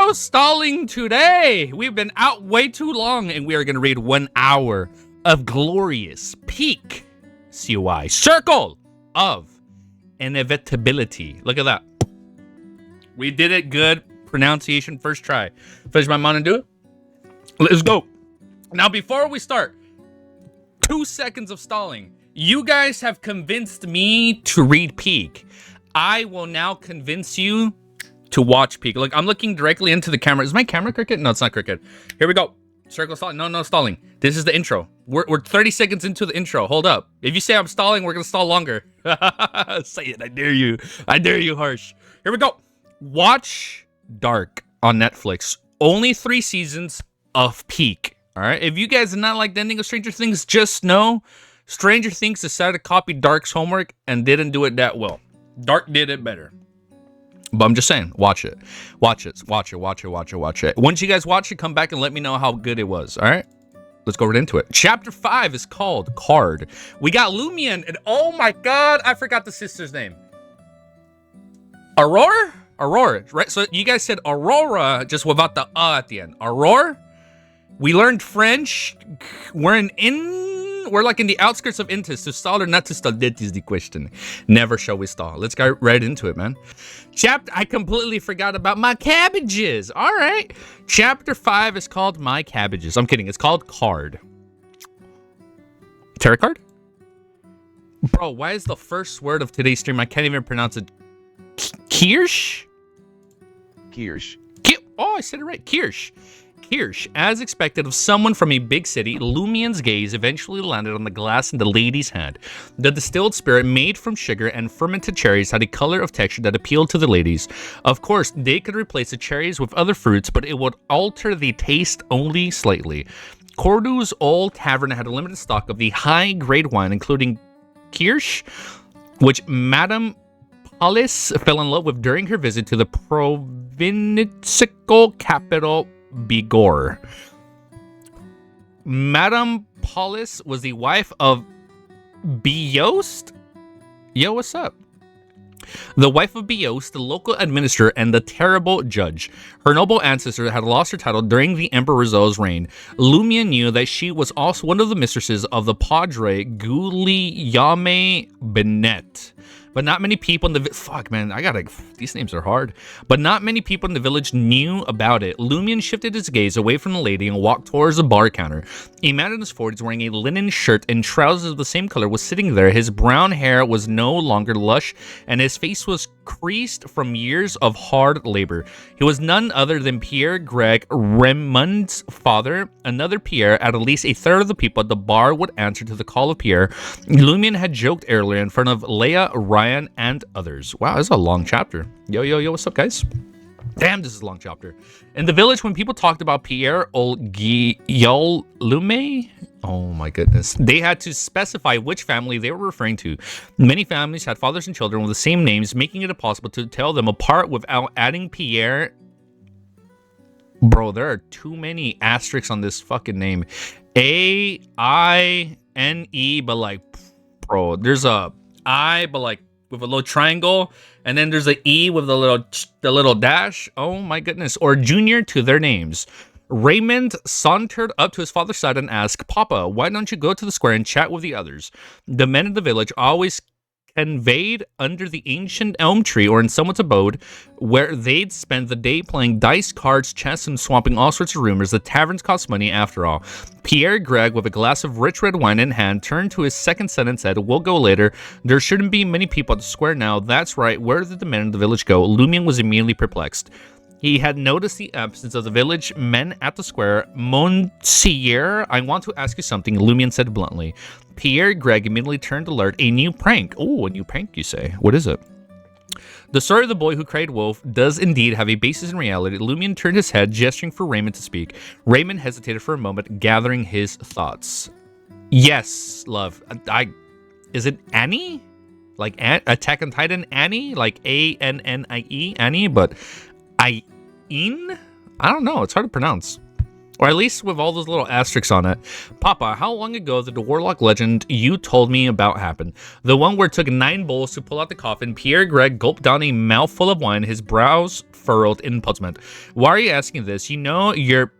No stalling today. We've been out way too long, and we are going to read 1 hour of glorious peak COI circle of inevitability. Look at that. We did it good. Pronunciation first try. Finish my mind and do it. Let's go. Now, before we start, 2 seconds of stalling. You guys have convinced me to read peak. I will now convince you to watch peak. Look, I'm looking directly into the camera. Is my camera crooked? No, it's not crooked. Here we go. Circle stalling. No stalling. This is the intro. We're 30 seconds into the intro. Hold up. If you say I'm stalling, we're gonna stall longer. Say it. I dare you. I dare you, Harsh. Here we go. Watch Dark on Netflix. Only 3 seasons of peak. All right. If you guys did not like the ending of Stranger Things, just know Stranger Things decided to copy Dark's homework and didn't do it that well. Dark did it better. But I'm just saying, watch it. Watch it. Watch it. Once you guys watch it, come back and let me know how good it was. All right? Let's go right into it. Chapter 5 is called Card. We got Lumion, and oh my god, I forgot the sister's name. Aurora? Aurora, right? So you guys said Aurora just without the at the end. Aurora? We learned French. We're like in the outskirts of Intis. To stall or not to stall, that is the question. Never shall we stall. Let's go right into it, man. I completely forgot about my cabbages. All right. Chapter 5 is called My Cabbages. I'm kidding. It's called Card. Tarot card? Bro, why is the first word of today's stream, I can't even pronounce it. Kirsch? Kirsch. Oh, I said it right. Kirsch. As expected of someone from a big city, Lumion's gaze eventually landed on the glass in the lady's hand. The distilled spirit made from sugar and fermented cherries had a color of texture that appealed to the ladies. Of course, they could replace the cherries with other fruits, but it would alter the taste only slightly. Cordu's old tavern had a limited stock of the high-grade wine, including Kirsch, which Madame Palis fell in love with during her visit to the provincial capital Bigorre. Madame Paulus was the wife of Biost. Yo, what's up? The wife of Biost, the local administrator and the terrible judge. Her noble ancestor had lost her title during the Emperor Rizal's reign. Lumion knew that she was also one of the mistresses of the Padre Guglielmo Benet. But not many people in the fuck, man, these names are hard. But not many people in the village knew about it. Lumion shifted his gaze away from the lady and walked towards the bar counter. A man in his 40s wearing a linen shirt and trousers of the same color was sitting there. His brown hair was no longer lush, and his face was creased from years of hard labor. He was none other than Pierre Greg, Raymond's father. Another Pierre. At least a third of the people at the bar would answer to the call of Pierre. Lumion had joked earlier in front of Leia, Ryan, and others. Wow, this is a long chapter. Yo, what's up, guys? Damn, this is a long chapter. In the village, when people talked about Pierre Guillaume, oh my goodness, they had to specify which family they were referring to. Many families had fathers and children with the same names, making it impossible to tell them apart without adding Pierre. Bro, there are too many asterisks on this fucking name. A-I-N-E, but like, bro, there's a I, but like with a little triangle, and then there's a E with the little dash. Oh my goodness. Or junior to their names. Raymond sauntered up to his father's side and asked, Papa, why don't you go to the square and chat with the others? The men in the village always conveyed under the ancient elm tree or in someone's abode, where they'd spend the day playing dice, cards, chess, and swapping all sorts of rumors. The taverns cost money after all. Pierre Greg, with a glass of rich red wine in hand, turned to his second son and said, we'll go later. There shouldn't be many people at the square now. That's right. Where did the men in the village go? Lumion was immediately perplexed. He had noticed the absence of the village men at the square. Monsieur, I want to ask you something, Lumion said bluntly. Pierre Greg immediately turned alert. A new prank. Oh, a new prank, you say. What is it? The story of the boy who cried wolf does indeed have a basis in reality. Lumion turned his head, gesturing for Raymond to speak. Raymond hesitated for a moment, gathering his thoughts. Yes, love. Is it Annie? Like Attack on Titan Annie? Like A-N-N-I-E, Annie, but I don't know. It's hard to pronounce. Or at least with all those little asterisks on it. Papa, how long ago did the warlock legend you told me about happen? The one where it took 9 bowls to pull out the coffin. Pierre Greg gulped down a mouthful of wine, his brows furrowed in puzzlement. Why are you asking this? You know your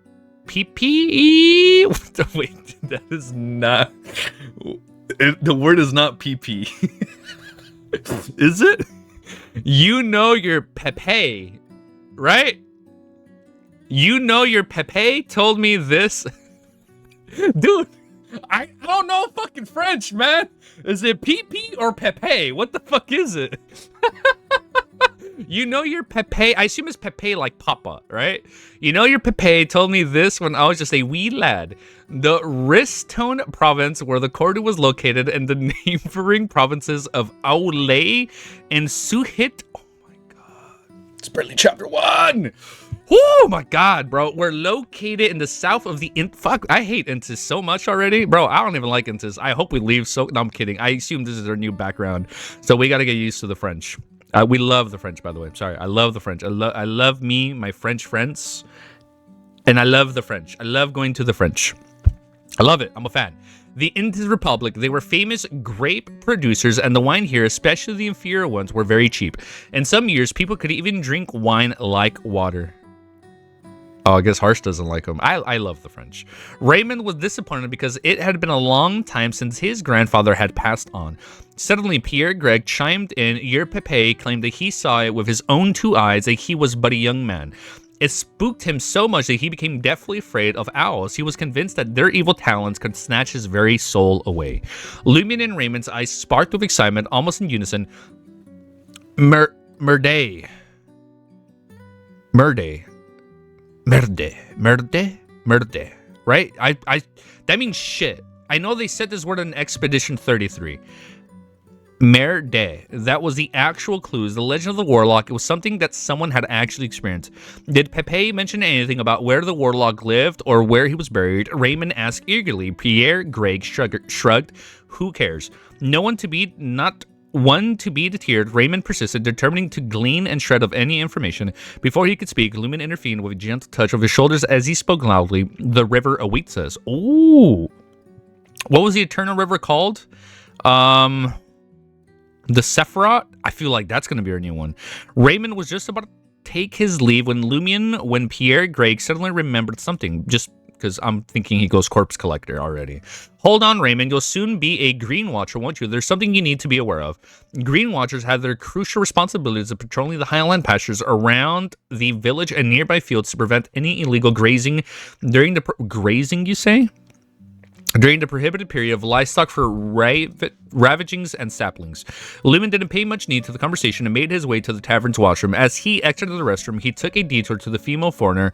pee-pee? Wait, that is not... the word is not pee-pee. Is it? You know your Pepe, right? You know your Pepe told me this. Dude, I don't know fucking French, man. Is it Pepe or Pepe? What the fuck is it? You know your Pepe, I assume it's Pepe like Papa, right? You know your Pepe told me this when I was just a wee lad. The Ristone province where the Cordu was located and the neighboring provinces of Aulay and Suhit. Oh my god. It's barely chapter 1. Oh my god, bro. We're located in the south of the fuck, I hate Intis so much already. Bro, I don't even like Intis. I hope we leave so... No, I'm kidding. I assume this is their new background. So we gotta get used to the French. We love the French, by the way. I'm sorry. I love the French. I love me, my French friends. And I love the French. I love going to the French. I love it. I'm a fan. The Intis Republic, they were famous grape producers, and the wine here, especially the inferior ones, were very cheap. In some years, people could even drink wine like water. Oh, I guess Harsh doesn't like them. I love the French. Raymond was disappointed because it had been a long time since his grandfather had passed on. Suddenly, Pierre Greg chimed in. Your Pepe claimed that he saw it with his own 2 eyes, that he was but a young man. It spooked him so much that he became deathly afraid of owls. He was convinced that their evil talons could snatch his very soul away. Lumion and Raymond's eyes sparked with excitement, almost in unison. Merde. Right? That means shit. I know they said this word in Expedition 33. Merde. That was the actual clues. The legend of the warlock. It was something that someone had actually experienced. Did Pepe mention anything about where the warlock lived or where he was buried? Raymond asked eagerly. Pierre Greg shrugged. Who cares? No one to be not one to be deterred. Raymond persisted, determining to glean and shred of any information. Before he could speak, Lumen intervened with a gentle touch of his shoulders as he spoke loudly. The river awaits us. Ooh. What was the eternal river called? The Sephiroth? I feel like that's going to be our new one. Raymond was just about to take his leave when Pierre Greg suddenly remembered something. Just because I'm thinking he goes corpse collector already. Hold on, Raymond. You'll soon be a Green Watcher, won't you? There's something you need to be aware of. Green Watchers have their crucial responsibilities of patrolling the highland pastures around the village and nearby fields to prevent any illegal grazing during the... Grazing, you say? During the prohibited period of livestock for ravagings and saplings. Lumen didn't pay much heed to the conversation and made his way to the tavern's washroom. As he exited the restroom, he took a detour to the female foreigner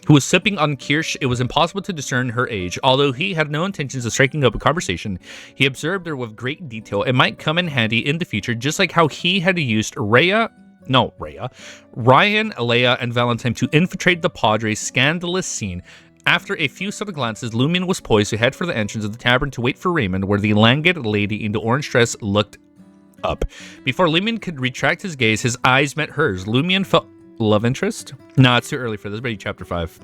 who was sipping on kirsch. It was impossible to discern her age. Although he had no intentions of striking up a conversation, he observed her with great detail. It might come in handy in the future, just like how he had used Ryan, Leia, and Valentine to infiltrate the Padre's scandalous scene. After a few subtle glances, Lumion was poised to head for the entrance of the tavern to wait for Raymond, where the languid lady in the orange dress looked up. Before Lumion could retract his gaze, his eyes met hers. Lumion felt... Love interest? No, it's too early for this. Maybe chapter 5.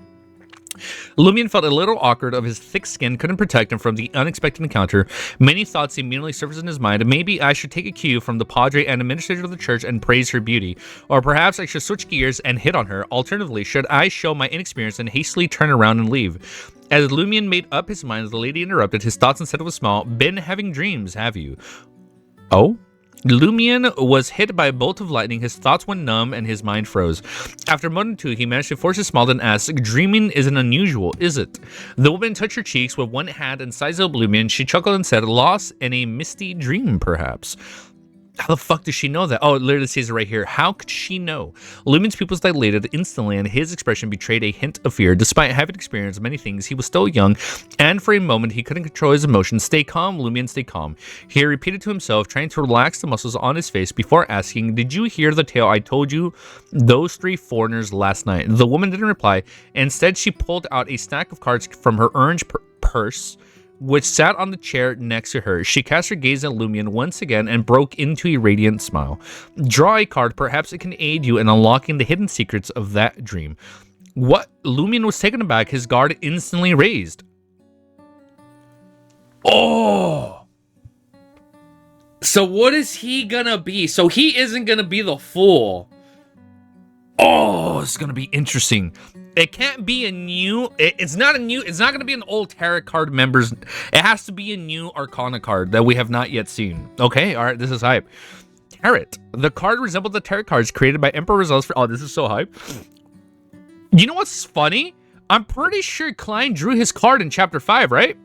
Lumion felt a little awkward of his thick skin couldn't protect him from the unexpected encounter. Many thoughts immediately surfaced in his mind. Maybe I should take a cue from the Padre and administrator of the church and praise her beauty. Or perhaps I should switch gears and hit on her. Alternatively, should I show my inexperience and hastily turn around and leave? As Lumion made up his mind, the lady interrupted his thoughts and said with a smile, "Been having dreams, have you?" Oh? Lumion was hit by a bolt of lightning. His thoughts went numb and his mind froze. After a moment or two, he managed to force a smile and asked, "Dreaming isn't unusual, is it?" The woman touched her cheeks with one hand and sized up Lumion. She chuckled and said, "Lost in a misty dream, perhaps." How the fuck does she know that? Oh, it literally says it right here. How could she know? Lumen's pupils dilated instantly, and his expression betrayed a hint of fear. Despite having experienced many things, he was still young, and for a moment, he couldn't control his emotions. "Stay calm, Lumion, stay calm." He repeated to himself, trying to relax the muscles on his face before asking, "Did you hear the tale I told you those 3 foreigners last night?" The woman didn't reply. Instead, she pulled out a stack of cards from her orange purse, which sat on the chair next to her. She cast her gaze at Lumion once again and broke into a radiant smile. "Draw a card. Perhaps it can aid you in unlocking the hidden secrets of that dream." What? Lumion was taken aback. His guard instantly raised. Oh! So what is he gonna be? So he isn't gonna be the fool. Oh, it's gonna be interesting. It can't be a new. It's not a new. It's not gonna be an old tarot card members. It has to be a new Arcana card that we have not yet seen. Okay, all right, this is hype. Tarot. The card resembles the tarot cards created by Emperor Results for. Oh, this is so hype. You know what's funny? I'm pretty sure Klein drew his card in chapter 5, right?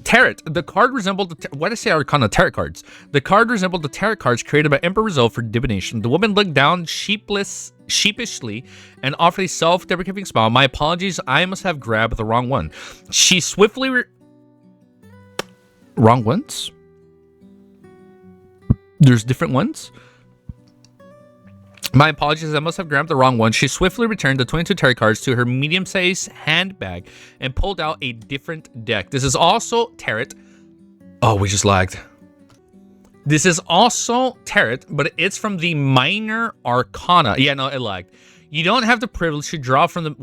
Tarot. The card resembled the... Why did I say Arcana? Tarot cards. The card resembled the tarot cards created by Emperor Resolve for divination. The woman looked down sheepishly and offered a self-deprecating smile. My apologies. I must have grabbed the wrong one. She swiftly... Wrong ones? There's different ones? My apologies, I must have grabbed the wrong one. She swiftly returned the 22 tarot cards to her medium-sized handbag and pulled out a different deck. This is also tarot. Oh, we just lagged. This is also tarot, but it's from the minor arcana. Yeah, no, it lagged. You don't have the privilege to draw from the...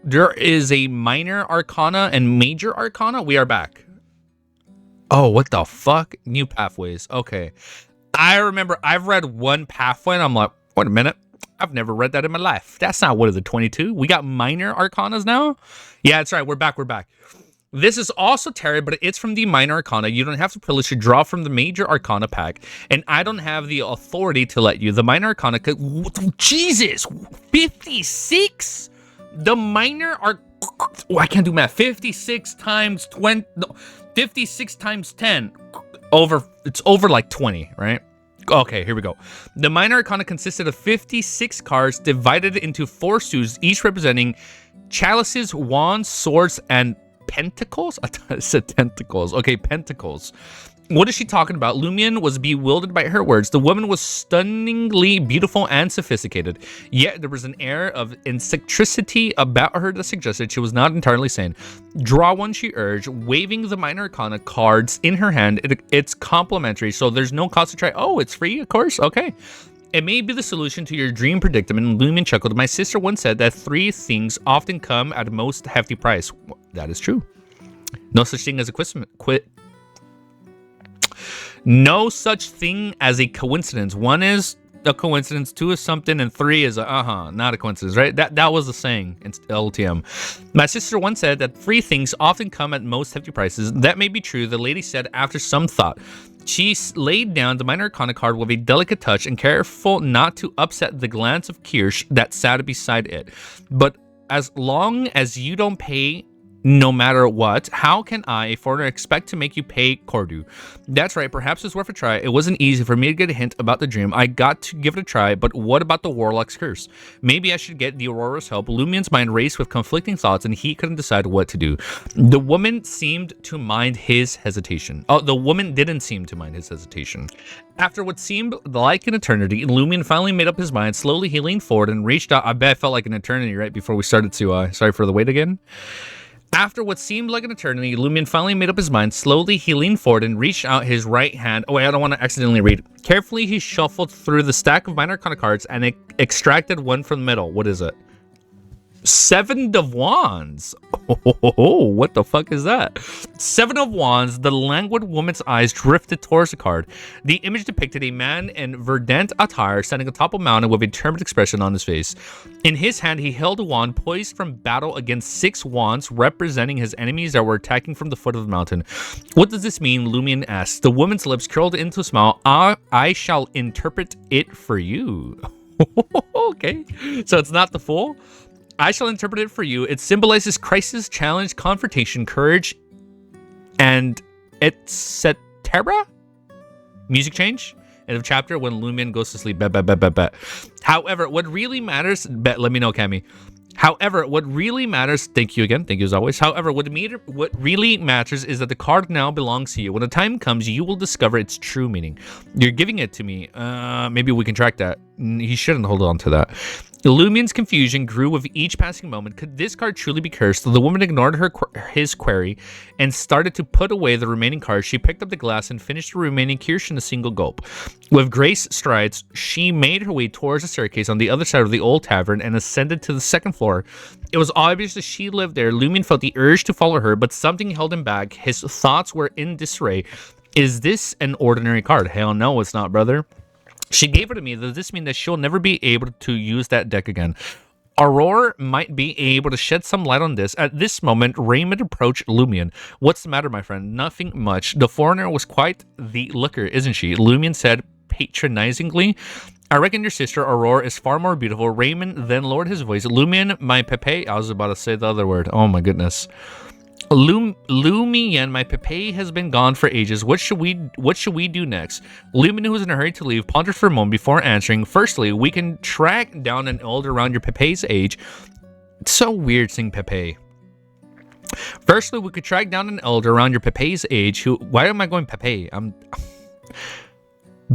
There is a minor arcana and major arcana. We are back. Oh, what the fuck? New pathways. Okay. I remember I've read one pathway and I'm like, wait a minute. I've never read that in my life. That's not one of the 22. We got minor arcanas now? Yeah, that's right. We're back. We're back. This is also tarot, but it's from the minor arcana. You don't have the privilege to draw from the major arcana pack. And I don't have the authority to let you. The minor arcana... Jesus! 56? The minor are... Oh, I can't do math. 56 times 20... No, 56 times 10. It's over like 20, right? Okay, here we go. The minor arcana consisted of 56 cards divided into 4 suits, each representing chalices, wands, swords, and pentacles? I said tentacles. Okay, pentacles. What is she talking about? Lumion was bewildered by her words. The woman was stunningly beautiful and sophisticated, yet there was an air of eccentricity about her that suggested she was not entirely sane. Draw one, she urged, waving the minor arcana cards in her hand. It's complimentary, so there's no cost to try. Oh, it's free, of course. Okay. It may be the solution to your dream predicament. Lumion chuckled. My sister once said that 3 things often come at a most hefty price. That is true. No such thing as a No such thing as a coincidence. 1 is a coincidence, 2 is something, and 3 is a not a coincidence, right? That was the saying in LTM. My sister once said that 3 things often come at most hefty prices. That may be true, the lady said after some thought. She laid down the minor arcana card with a delicate touch and careful not to upset the glance of Kirsch that sat beside it. But as long as you don't pay no matter what, how can I, a foreigner, expect to make you pay Cordu? That's right, perhaps it's worth a try. It wasn't easy for me to get a hint about the dream. I got to give it a try, but what about the Warlock's curse? Maybe I should get the Aurora's help. Lumion's mind raced with conflicting thoughts, and he couldn't decide what to do. The woman seemed to mind his hesitation. Oh, the woman didn't seem to mind his hesitation. After what seemed like an eternity, Lumion finally made up his mind. Slowly, he leaned forward and reached out. I bet it felt like an eternity right before we started to... sorry for the wait again. After what seemed like an eternity, Lumion finally made up his mind. Slowly, he leaned forward and reached out his right hand. Oh, wait, I don't want to accidentally read. Carefully, he shuffled through the stack of minor arcana cards and extracted one from the middle. What is it? 7 of Wands. Oh, what the fuck is that? 7 of Wands. The languid woman's eyes drifted towards the card. The image depicted a man in verdant attire standing atop a mountain with a determined expression on his face. In his hand, he held a wand poised from battle against 6 wands representing his enemies that were attacking from the foot of the mountain. What does this mean? Lumion asked. The woman's lips curled into a smile. I shall interpret it for you. Okay, so it's not the Fool. I shall interpret it for you. It symbolizes crisis, challenge, confrontation, courage, and etc. Music change. End of chapter when Lumion goes to sleep. Bet. However, what really matters... let me know, Cammy. However, what really matters... Thank you again. Thank you as always. However, what really matters is that the card now belongs to you. When the time comes, you will discover its true meaning. You're giving it to me. Maybe we can track that. He shouldn't hold on to that. Lumien's confusion grew with each passing moment. Could this card truly be cursed? The woman ignored his query and started to put away the remaining cards. She picked up the glass and finished the remaining kirsch in a single gulp. With grace strides, she made her way towards the staircase on the other side of the old tavern and ascended to the second floor. It was obvious that she lived there. Lumien felt the urge to follow her, but something held him back. His thoughts were in disarray. Is this an ordinary card? Hell no, it's not, brother. She gave it to me. Does this mean that she'll never be able to use that deck again? Aurora might be able to shed some light on this. At this moment, Raymond approached Lumien. What's the matter, my friend? Nothing much. The foreigner was quite the looker, isn't she? Lumien said patronizingly. I reckon your sister, Aurora, is far more beautiful. Raymond then lowered his voice. Lumien, my Pepe. I was about to say the other word. Oh my goodness. Lumien, my Pepe has been gone for ages. What should we do next? Lumien, who was in a hurry to leave, pondered for a moment before answering. Firstly, we can track down an elder around your Pepe's age. It's so weird saying Pepe. Firstly, we could track down an elder around your Pepe's age who... Why am I going Pepe?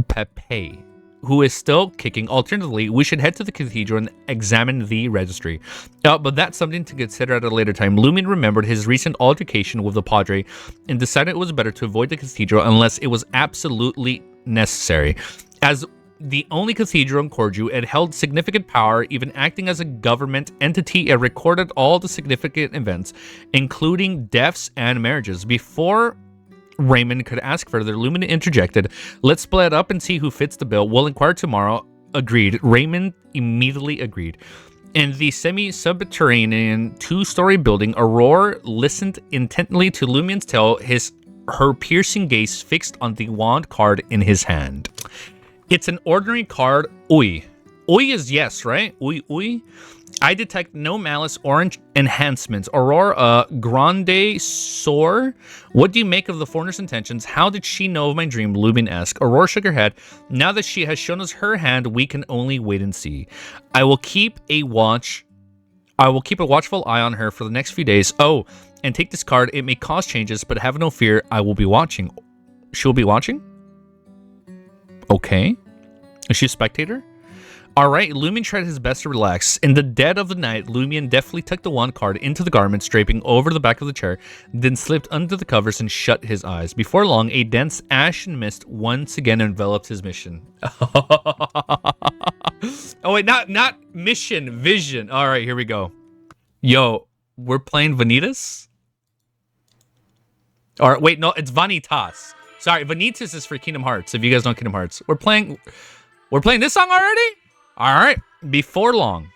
Pepe. Who is still kicking. Alternatively, we should head to the cathedral and examine the registry. But that's something to consider at a later time. Lumien remembered his recent altercation with the Padre and decided it was better to avoid the cathedral unless it was absolutely necessary. As the only cathedral in Corju, it held significant power, even acting as a government entity. It recorded all the significant events, including deaths and marriages. Before Raymond could ask further, Lumina interjected, let's split up and see who fits the bill. We'll inquire tomorrow. Agreed. Raymond immediately agreed. In the semi-subterranean two-story building, Aurora listened intently to Lumien's tale, her piercing gaze fixed on the wand card in his hand. It's an ordinary card. Ui. Ui is yes, right? Ui, ui. I detect no malice or enhancements. Aurora, grande sore. What do you make of the foreigner's intentions? How did she know of my dream? Lumien asked. Aurora shook her head. Now that she has shown us her hand, we can only wait and see. I will keep a watchful eye on her for the next few days. Oh, and take this card. It may cause changes, but have no fear. I will be watching. She'll be watching? Okay. Is she a spectator? Alright, Lumien tried his best to relax. In the dead of the night, Lumien deftly tucked the wand card into the garment, draping over the back of the chair, then slipped under the covers and shut his eyes. Before long, a dense ashen mist once again enveloped his mission. Oh wait, not mission, vision. Alright, here we go. Yo, we're playing Vanitas? Or wait, no, it's Vanitas. Sorry, Vanitas is for Kingdom Hearts, if you guys know Kingdom Hearts. We're playing this song already? Alright, before long,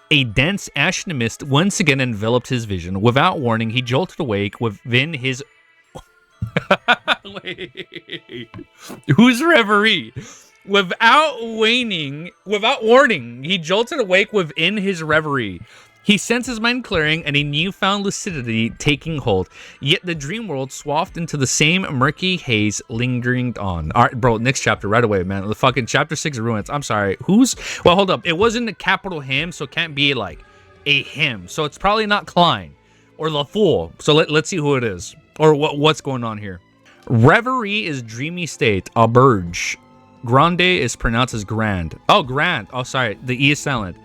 a dense ashen mist once again enveloped his vision. Without warning, he jolted awake within his... Wait. Whose reverie? Without warning, he jolted awake within his reverie. He sensed his mind clearing and a newfound lucidity taking hold. Yet the dream world swathed into the same murky haze lingering on. All right, bro, next chapter right away, man. The fucking chapter 6 ruins. I'm sorry. Well, hold up. It wasn't a capital him, so it can't be like a him. So it's probably not Klein or the Fool. So let's see who it is or what's going on here. Reverie is dreamy state. Auberge. Grande is pronounced as grand. Oh, grand. Oh, sorry. The E is silent.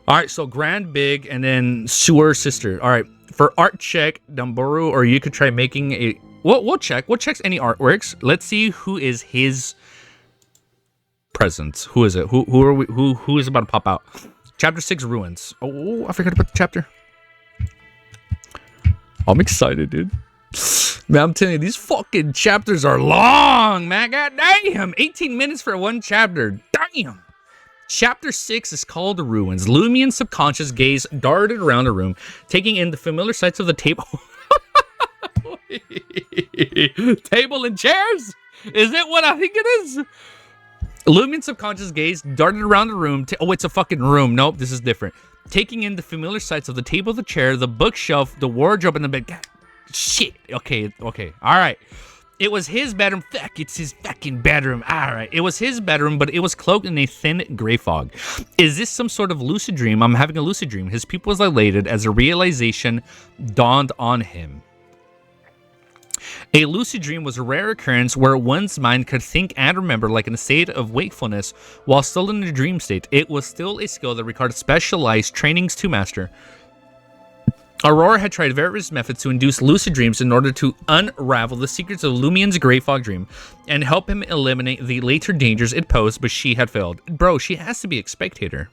All right, so grand, big, and then sewer, sister. All right, for art check, Dumboru, or you could try making a... We'll check. We'll check any artworks. Let's see who is his presence. Who is it? Who is about to pop out? Chapter 6 ruins. Oh, I forgot about the chapter. I'm excited, dude. Man, I'm telling you, these fucking chapters are long, man. God damn. 18 minutes for one chapter. Damn. Chapter 6 is called The Ruins. Lumien's subconscious gaze darted around the room, taking in the familiar sights of the table. Table and chairs? Is it what I think it is? Lumien's subconscious gaze darted around the room. Oh, it's a fucking room. Nope, this is different. Taking in the familiar sights of the table, the chair, the bookshelf, the wardrobe, and the bed. God, shit. Okay. All right. It was his bedroom. Fuck, it's his fucking bedroom. All right. It was his bedroom, but it was cloaked in a thin gray fog. Is this some sort of lucid dream? I'm having a lucid dream. His pupil was dilated as a realization dawned on him. A lucid dream was a rare occurrence where one's mind could think and remember like in a state of wakefulness while still in a dream state. It was still a skill that required specialized trainings to master. Aurora had tried various methods to induce lucid dreams in order to unravel the secrets of Lumien's Grey Fog dream and help him eliminate the later dangers it posed, but she had failed. Bro, she has to be a spectator.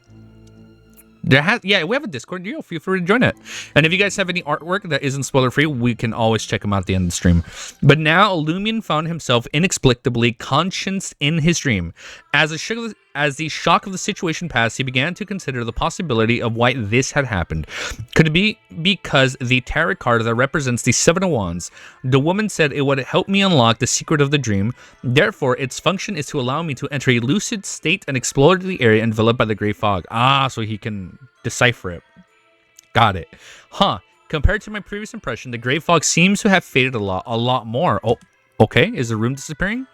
Yeah, we have a Discord. Feel free to join it. And if you guys have any artwork that isn't spoiler free, we can always check them out at the end of the stream. But now Lumien found himself inexplicably conscious in his dream. As the shock of the situation passed, he began to consider the possibility of why this had happened. Could it be because the tarot card that represents the Seven of Wands? The woman said it would help me unlock the secret of the dream. Therefore, its function is to allow me to enter a lucid state and explore the area enveloped by the gray fog. Ah, so he can decipher it. Got it. Huh. Compared to my previous impression, the gray fog seems to have faded a lot more. Oh, okay. Is the room disappearing?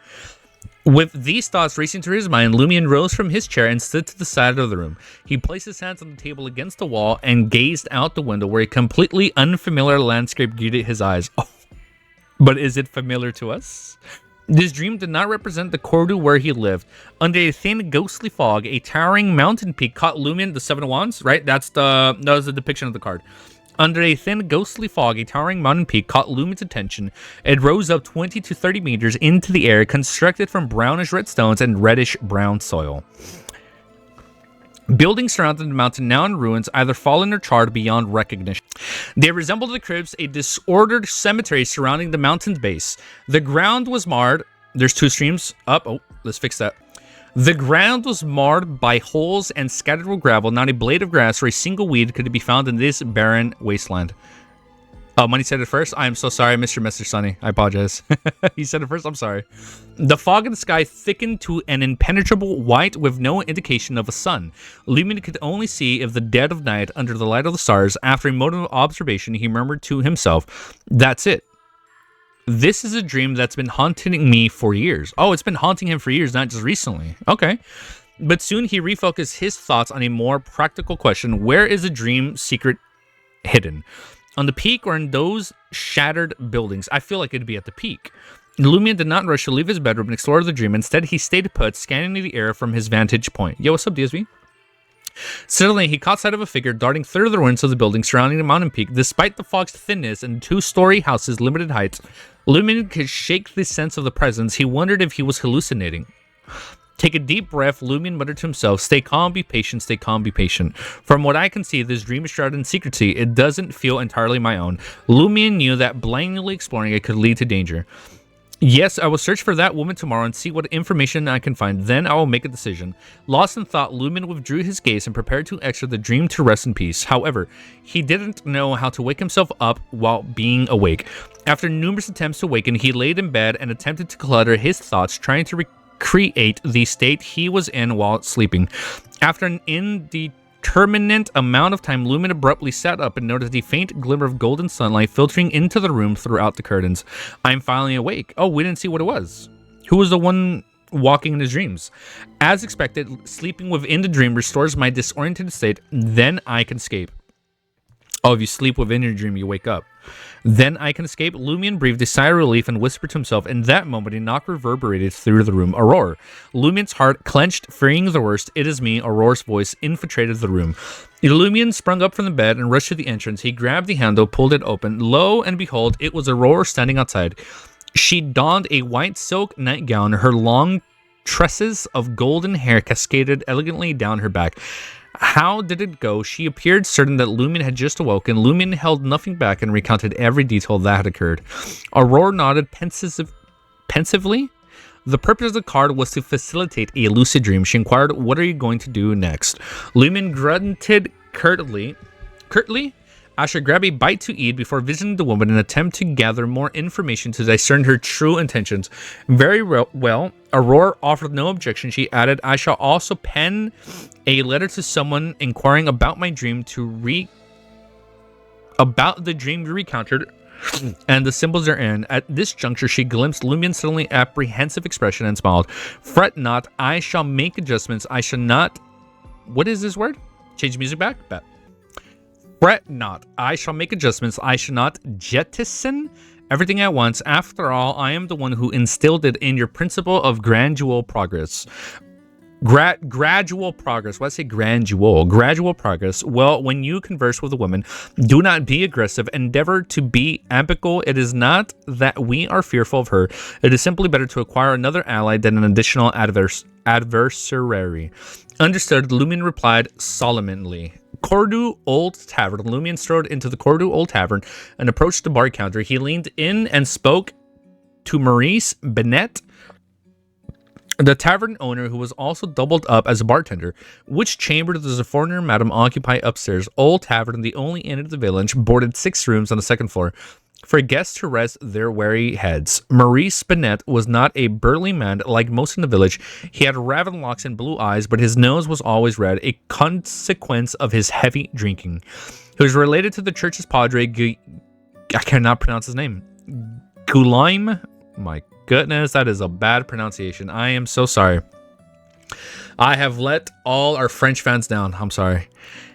With these thoughts racing through his mind, Lumien rose from his chair and stood to the side of the room. He placed his hands on the table against the wall and gazed out the window where a completely unfamiliar landscape greeted his eyes. Oh, but is it familiar to us? This dream did not represent the Cordu where he lived. Under a thin, ghostly fog, a towering mountain peak caught Lumien, the Seven of Wands, right? That was the depiction of the card. Under a thin, ghostly fog, a towering mountain peak caught Lumien's attention. It rose up 20 to 30 meters into the air, constructed from brownish red stones and reddish brown soil. Buildings surrounding the mountain, now in ruins, either fallen or charred beyond recognition. They resembled the crypts, a disordered cemetery surrounding the mountain's base. The ground was marred. There's two streams up. Oh, let's fix that. The ground was marred by holes and scattered with gravel. Not a blade of grass or a single weed could be found in this barren wasteland. Oh, Money said it first. I am so sorry, Mr. Mr. Sunny. I apologize. He said it first. I'm sorry. The fog in the sky thickened to an impenetrable white with no indication of a sun. Lumien could only see if the dead of night under the light of the stars. After a moment of observation, he murmured to himself, "That's it. This is a dream that's been haunting me for years." Oh, it's been haunting him for years, not just recently. Okay. But soon he refocused his thoughts on a more practical question. Where is the dream secret hidden? On the peak or in those shattered buildings? I feel like it'd be at the peak. Lumien did not rush to leave his bedroom and explore the dream. Instead, he stayed put, scanning the air from his vantage point. Yo, what's up, DSV? Suddenly, he caught sight of a figure darting through the ruins of the building surrounding the mountain peak. Despite the fog's thinness and two-story house's limited height, Lumien could shake the sense of the presence. He wondered if he was hallucinating. Take a deep breath, Lumien muttered to himself, "Stay calm, be patient, stay calm, be patient. From what I can see, this dream is shrouded in secrecy. It doesn't feel entirely my own." Lumien knew that blindly exploring it could lead to danger. "Yes, I will search for that woman tomorrow and see what information I can find. Then I will make a decision." Lost in thought, Lumien withdrew his gaze and prepared to exit the dream to rest in peace. However, he didn't know how to wake himself up while being awake. After numerous attempts to awaken, he laid in bed and attempted to clutter his thoughts, trying to recreate the state he was in while sleeping. After an indeterminate amount of time, Lumien abruptly sat up and noticed a faint glimmer of golden sunlight filtering into the room throughout the curtains. "I'm finally awake." Oh, we didn't see what it was. Who was the one walking in his dreams? As expected, sleeping within the dream restores my disoriented state. Then I can escape. Oh, if you sleep within your dream, you wake up. Then I can escape. Lumien breathed a sigh of relief and whispered to himself. In that moment, a knock reverberated through the room. Aurora. Lumien's heart clenched, fearing the worst. "It is me." Aurora's voice infiltrated the room. Lumien sprung up from the bed and rushed to the entrance. He grabbed the handle, pulled it open. Lo and behold, it was Aurora standing outside. She donned a white silk nightgown. Her long tresses of golden hair cascaded elegantly down her back. How did it go? She appeared certain that Lumien had just awoken. Lumien held nothing back and recounted every detail that had occurred. Aurora nodded pensively. The purpose of the card was to facilitate a lucid dream. She inquired, "What are you going to do next?" Lumien grunted curtly. "I should grab a bite to eat before visiting the woman and attempt to gather more information to discern her true intentions." Very well. Aurora offered no objection. She added, "I shall also pen a letter to someone inquiring about my dream about the dream you recounted and the symbols therein." At this juncture, she glimpsed Lumien's suddenly apprehensive expression and smiled. "Fret not, I shall make adjustments. I shall not..." What is this word? Change music back? Bet. "Fret not, I shall make adjustments. I shall not jettison Everything at once. After all, I am the one who instilled it in your principle of gradual progress. Gradual progress. Why say gradual? Gradual progress. Well, when you converse with a woman, do not be aggressive. Endeavor to be amicable. It is not that we are fearful of her. It is simply better to acquire another ally than an additional adversary. Understood, Lumion replied solemnly. Cordu Old Tavern. Lumion strode into the Cordu Old Tavern and approached the bar counter. He leaned in and spoke to Maurice Bennett, the tavern owner, who was also doubled up as a bartender. Which chamber does the foreigner madam occupy upstairs? Old Tavern, the only inn of the village, boarded 6 rooms on the 2nd floor for guests to rest their weary heads. Maurice Bennett was not a burly man like most in the village. He had raven locks and blue eyes, but his nose was always red, a consequence of his heavy drinking. He was related to the church's padre, I cannot pronounce his name. Gulaim? My goodness, that is a bad pronunciation. I am so sorry. I have let all our French fans down. I'm sorry.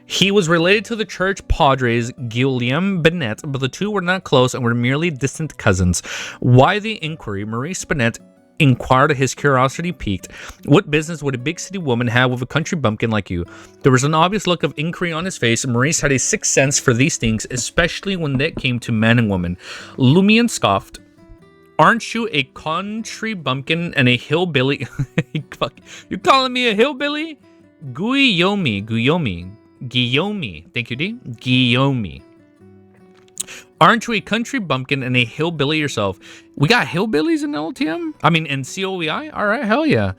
He was related to the church padres Guillaume Bennett, but the two were not close and were merely distant cousins. Why the inquiry? Maurice Bennett inquired, his curiosity piqued. What business would a big city woman have with a country bumpkin like you? There was an obvious look of inquiry on his face. Maurice had a sixth sense for these things, especially when it came to man and woman. Lumion scoffed. Aren't you a country bumpkin and a hillbilly? You calling me a hillbilly? Guillaume. Thank you, D. Guillaume. Aren't you a country bumpkin and a hillbilly yourself? We got hillbillies in LTM? I mean, in COEI? Alright, hell yeah.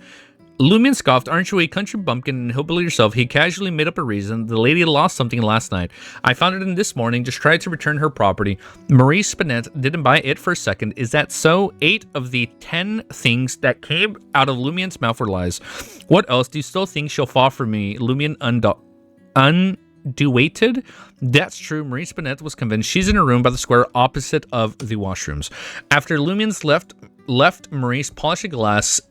Lumion scoffed. Aren't you a country bumpkin and hillbilly yourself? He casually made up a reason. The lady lost something last night. I found it in this morning. Just tried to return her property. Maurice Bennett didn't buy it for a second. Is that so? 8 of the 10 things that came out of Lumion's mouth were lies. What else? Do you still think she'll fall for me? Lumion unduated? That's true. Maurice Bennett was convinced. She's in a room by the square opposite of the washrooms. After Lumion's left Maurice polishing glass,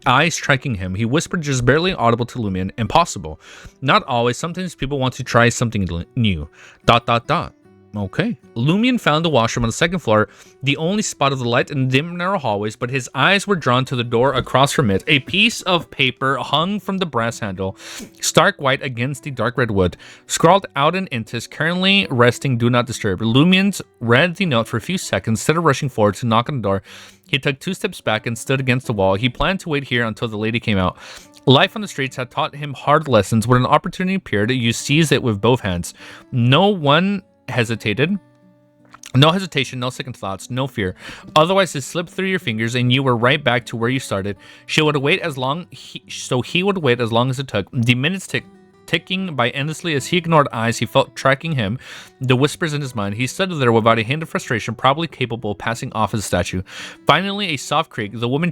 eyes striking him. He whispered, just barely audible to Lumion, impossible. Not always. Sometimes people want to try something new. ... Okay. Lumion found the washroom on the 2nd floor, the only spot of the light in the dim, narrow hallways, but his eyes were drawn to the door across from it. A piece of paper hung from the brass handle, stark white against the dark red wood. Scrawled out in intis, currently resting, do not disturb. Lumion read the note for a few seconds. Instead of rushing forward to knock on the door, he took 2 steps back and stood against the wall. He planned to wait here until the lady came out. Life on the streets had taught him hard lessons. When an opportunity appeared, you seized it with both hands. No hesitation, no second thoughts, no fear. Otherwise, it slipped through your fingers and you were right back to where you started. He would wait as long as it took. The minutes ticking by endlessly as he ignored eyes he felt tracking him, the whispers in his mind. He stood there without a hint of frustration, probably capable of passing off as a statue. Finally, a soft creak. The woman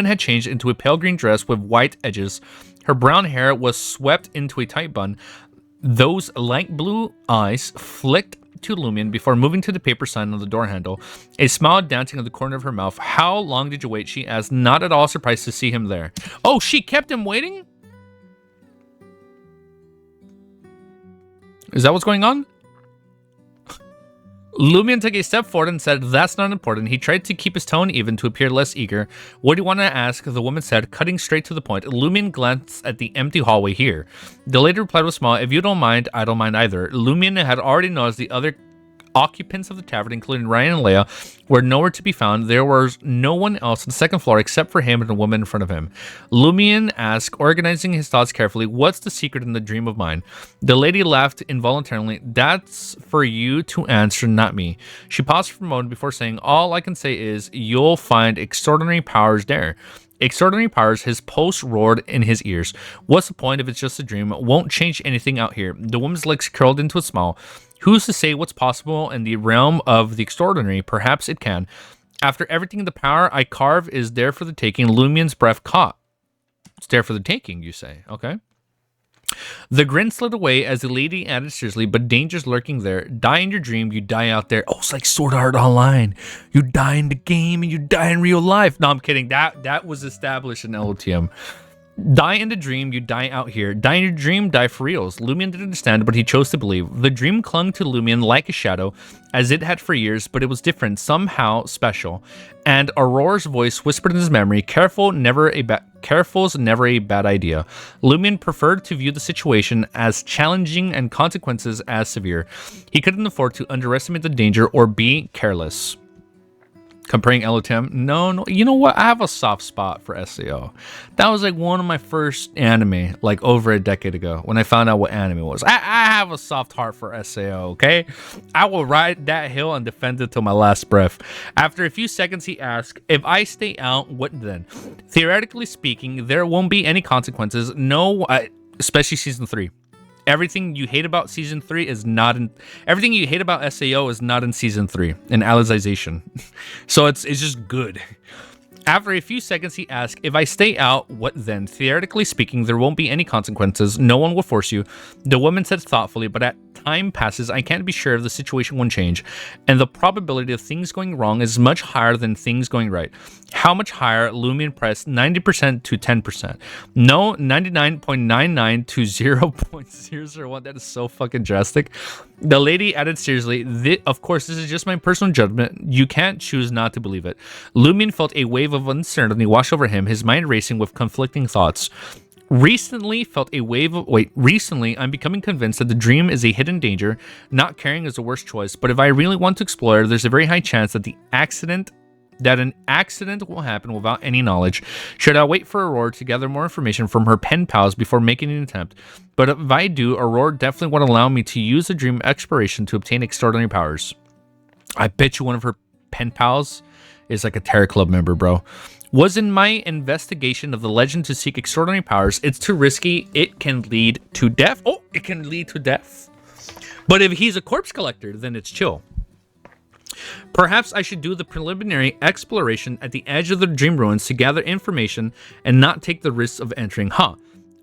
had changed into a pale green dress with white edges. Her brown hair was swept into a tight bun. Those light blue eyes flicked to Lumion before moving to the paper sign on the door handle, a smile dancing at the corner of her mouth. How long did you wait? She asked, not at all surprised to see him there. Oh, she kept him waiting? Is that what's going on? Lumion took a step forward and said, that's not important. He tried to keep his tone even to appear less eager. What do you want to ask? The woman said, cutting straight to the point. Lumion glanced at the empty hallway here. The lady replied with a smile, if you don't mind, I don't mind either. Lumion had already noticed the other occupants of the tavern, including Ryan and Leia, were nowhere to be found. There was no one else on the 2nd floor except for him and a woman in front of him. Lumion asked, organizing his thoughts carefully, what's the secret in the dream of mine? The lady laughed involuntarily. That's for you to answer, not me. She paused for a moment before saying, all I can say is you'll find extraordinary powers there. Extraordinary powers, his pulse roared in his ears. What's the point if it's just a dream? It won't change anything out here. The woman's lips curled into a smile. Who's to say what's possible in the realm of the extraordinary? Perhaps it can. After everything, the power I carve is there for the taking. Lumion's breath caught. It's there for the taking, you say. Okay. The grin slid away as the lady added seriously, but danger's lurking there. Die in your dream, you die out there. Oh, it's like Sword Art Online. You die in the game and you die in real life. No, I'm kidding. That was established in LOTM. Die in the dream, you die out here. Die in your dream, die for reals. Lumion didn't understand, but he chose to believe. The dream clung to Lumion like a shadow, as it had for years, but it was different, somehow special. And Aurora's voice whispered in his memory, careful's never a bad idea. Lumion preferred to view the situation as challenging and consequences as severe. He couldn't afford to underestimate the danger or be careless. Comparing LOTM? No, you know what? I have a soft spot for SAO. That was like one of my first anime, like over a decade ago, when I found out what anime was. I have a soft heart for SAO, okay? I will ride that hill and defend it till my last breath. After a few seconds, he asked, if I stay out, what then? Theoretically speaking, there won't be any consequences. No, especially season 3. Everything you hate about season 3 is not in. Everything you hate about SAO is not in season 3 in Alicization. So it's just good. After a few seconds, he asked, if I stay out, what then? Theoretically speaking, there won't be any consequences. No one will force you. The woman said thoughtfully, but as time passes, I can't be sure if the situation won't change. And the probability of things going wrong is much higher than things going right. How much higher? Lumion pressed 90% to 10%. No, 99.99 to 0.001. That is so fucking drastic. The lady added seriously, of course, this is just my personal judgment. You can't choose not to believe it. Lumion felt a wave of uncertainty wash over him, his mind racing with conflicting thoughts. Recently, I'm becoming convinced that the dream is a hidden danger. Not caring is the worst choice, but if I really want to explore, there's a very high chance that an accident will happen without any knowledge. Should I wait for Aurora to gather more information from her pen pals before making an attempt? But if I do, Aurora definitely won't allow me to use the dream exploration to obtain extraordinary powers. I bet you one of her pen pals is like a Terror Club member, bro. Was in my investigation of the legend to seek extraordinary powers. It's too risky. It can lead to death. Oh, it can lead to death. But if he's a corpse collector, then it's chill. Perhaps I should do the preliminary exploration at the edge of the dream ruins to gather information and not take the risks of entering.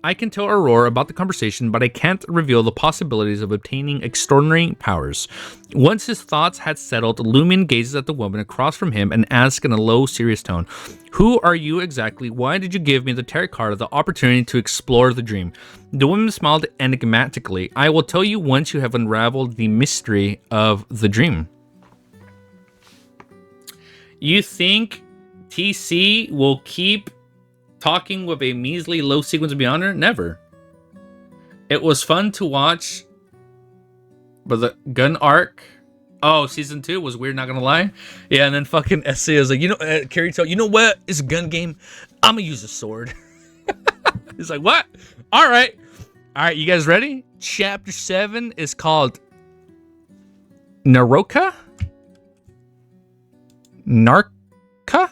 I can tell Aurora about the conversation, but I can't reveal the possibilities of obtaining extraordinary powers. Once his thoughts had settled, Lumion gazes at the woman across from him and asks in a low, serious tone, who are you exactly? Why did you give me the tarot card the opportunity to explore the dream? The woman smiled enigmatically. I will tell you once you have unraveled the mystery of the dream. You think TC will keep talking with a measly low sequence beyond her? Never. It was fun to watch, but the gun arc, season 2 was weird, not gonna lie. Yeah, and then fucking SC is like, Carrie told, you know what? It's a gun game. I'm gonna use a sword. He's like, what? All right, you guys ready? Chapter 7 is called Naroka? Narka?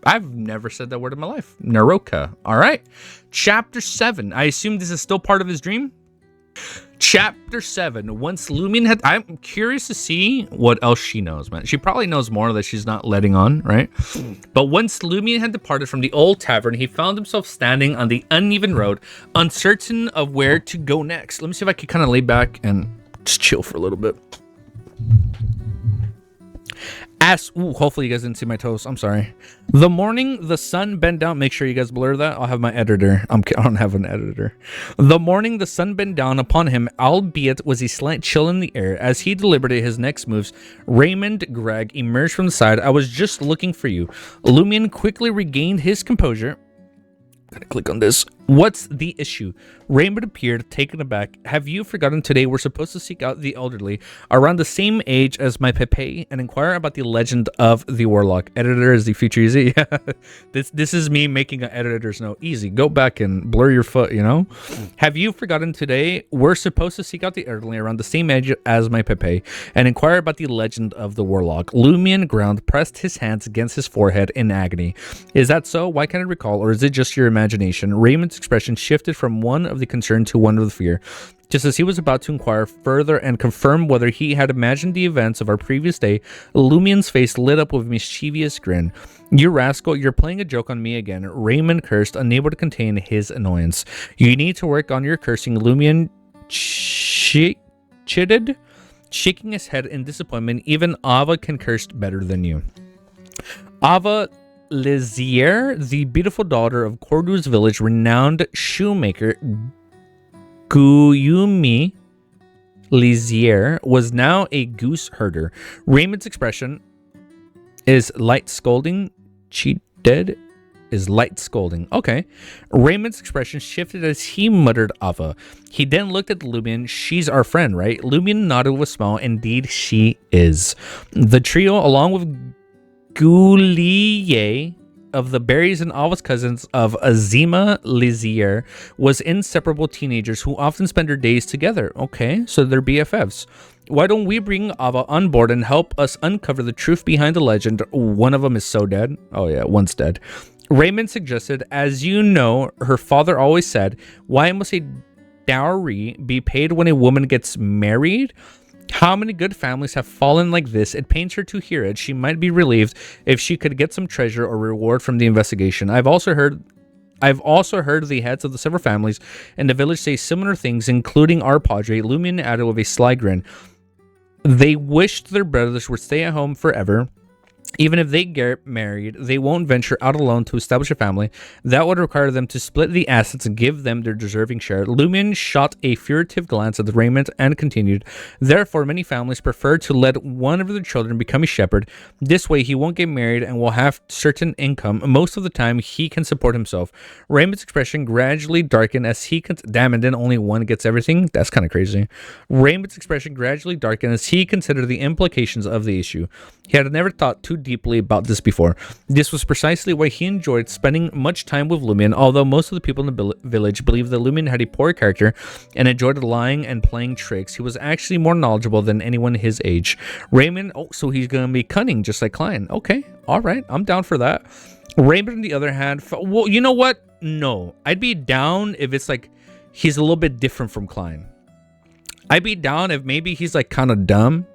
I've never said that word in my life. Naroka. All right. Chapter 7. I assume this is still part of his dream. Chapter 7. Once Lumion had... I'm curious to see what else she knows, man. She probably knows more that she's not letting on, right? But once Lumion had departed from the old tavern, he found himself standing on the uneven road, uncertain of where to go next. Let me see if I can kind of lay back and just chill for a little bit. Hopefully you guys didn't see my toes. I'm sorry. The morning the sun bent down. Make sure you guys blur that. I'll have my editor. I don't have an editor. The morning the sun bent down upon him, albeit was a slight chill in the air. As he deliberated his next moves, Raymond Gregg emerged from the side. I was just looking for you. Lumion quickly regained his composure. Gotta click on this. What's the issue? Raymond appeared, taken aback. Have you forgotten today we're supposed to seek out the elderly around the same age as my Pepe and inquire about the legend of the warlock? Editor is the future easy. This is me making an editor's note. Easy. Go back and blur your foot, Have you forgotten today we're supposed to seek out the elderly around the same age as my Pepe and inquire about the legend of the warlock? Lumion ground pressed his hands against his forehead in agony. Is that so? Why can't I recall? Or is it just your imagination? Raymond's expression shifted from one of the concern to one of the fear. Just as he was about to inquire further and confirm whether he had imagined the events of our previous day, Lumion's face lit up with a mischievous grin. You rascal, you're playing a joke on me again. Raymond cursed, unable to contain his annoyance. You need to work on your cursing. Lumion chided, shaking his head in disappointment. Even Ava can curse better than you. Ava Lizier, the beautiful daughter of Cordu's village, renowned shoemaker Guyumi Lizier, was now a goose herder. Raymond's expression is light scolding. She dead? Is light scolding. Okay. Raymond's expression shifted as he muttered Ava. He then looked at Lumion. She's our friend, right? Lumion nodded with a smile. Indeed, she is. The trio, along with Goulier of the Berries and Ava's cousins of Azima Lizier, was inseparable teenagers who often spend their days together. Okay, so they're BFFs. Why don't we bring Ava on board and help us uncover the truth behind the legend? One of them is so dead. Oh yeah, one's dead. Raymond suggested, as you know, her father always said, why must a dowry be paid when a woman gets married? How many good families have fallen like this? It pains her to hear it. She might be relieved if she could get some treasure or reward from the investigation. I've also heard the heads of the several families in the village say similar things, including our padre. Lumion added with a sly grin. They wished their brothers would stay at home forever. Even if they get married, they won't venture out alone to establish a family. That would require them to split the assets and give them their deserving share. Lumion shot a furtive glance at Raymond and continued, therefore, many families prefer to let one of their children become a shepherd. This way, he won't get married and will have certain income. Most of the time, he can support himself. Raymond's expression gradually darkened as he... Damn, and then only one gets everything? That's kind of crazy. Raymond's expression gradually darkened as he considered the implications of the issue. He had never thought too deeply about this before. This was precisely why he enjoyed spending much time with Lumion, although most of the people in the village believed that Lumion had a poor character and enjoyed lying and playing tricks. He was actually more knowledgeable than anyone his age. Raymond, so he's going to be cunning just like Klein. Okay, all right, I'm down for that. Raymond, on the other hand, well, you know what? No, I'd be down if it's like he's a little bit different from Klein. I'd be down if maybe he's like kind of dumb.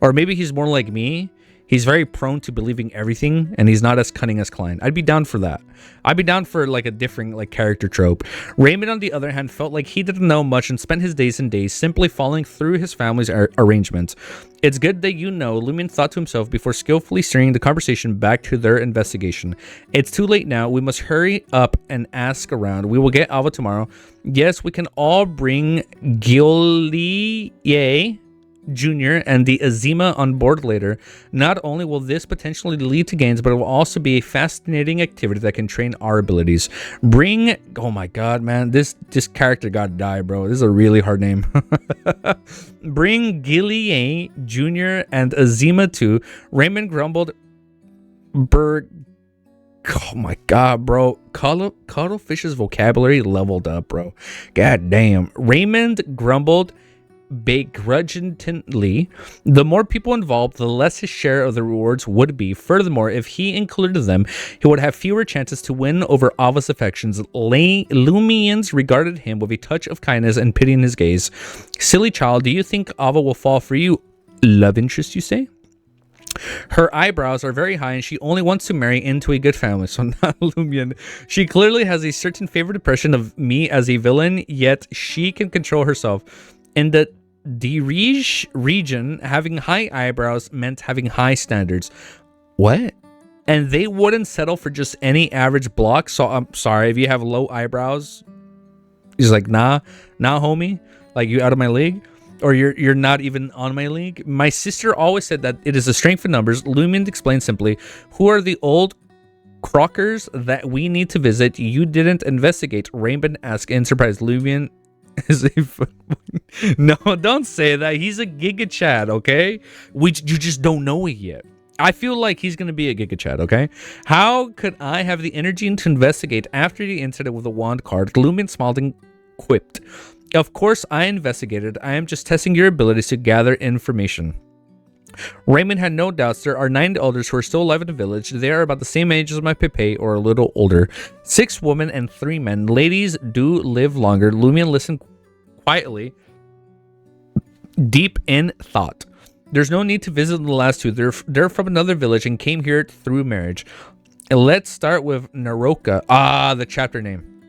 Or maybe he's more like me. He's very prone to believing everything, and he's not as cunning as Klein. I'd be down for that. I'd be down for like a different like character trope. Raymond, on the other hand, felt like he didn't know much and spent his days and days simply following through his family's arrangements. It's good that you know, Lumion thought to himself before skillfully steering the conversation back to their investigation. It's too late now. We must hurry up and ask around. We will get Ava tomorrow. Yes, we can all bring Gillier Jr. and the Azima on board later. Not only will this potentially lead to gains, but it will also be a fascinating activity that can train our abilities. Bring... Oh my god, man. This character gotta die, bro. This is a really hard name. Bring Gillier Jr. and Azima too. Raymond grumbled. Oh my god, bro. Cuttlefish's vocabulary leveled up, bro. God damn. Raymond grumbled begrudgingly. The more people involved, the less his share of the rewards would be. Furthermore, if he included them, he would have fewer chances to win over Ava's affections. Lumians regarded him with a touch of kindness and pity in his gaze. Silly child, do you think Ava will fall for you? Love interest, you say? Her eyebrows are very high and she only wants to marry into a good family. So not Lumion. She clearly has a certain favorite impression of me as a villain, yet she can control herself. In the Dirige region, having high eyebrows meant having high standards. What? And they wouldn't settle for just any average block. So I'm sorry if you have low eyebrows. He's like, nah, homie. Like, you out of my league, or you're not even on my league. My sister always said that it is a strength in numbers. Lumion explained simply, who are the old crockers that we need to visit? You didn't investigate. Raymond asked in surprise. Lumion is a no, don't say that. He's a Giga Chad, okay? You just don't know it yet. I feel like he's gonna be a Giga Chad, okay? How could I have the energy to investigate after the incident with the wand card? Lumion smiled and quipped, of course I investigated. I am just testing your abilities to gather information. Raymond had no doubts. There are 9 elders who are still alive in the village. They are about the same age as my Pepe, or a little older. 6 women and 3 men. Ladies do live longer. Lumion listened quietly, deep in thought. There's no need to visit the last 2. They're from another village and came here through marriage. Let's start with Naroka. Ah, the chapter name.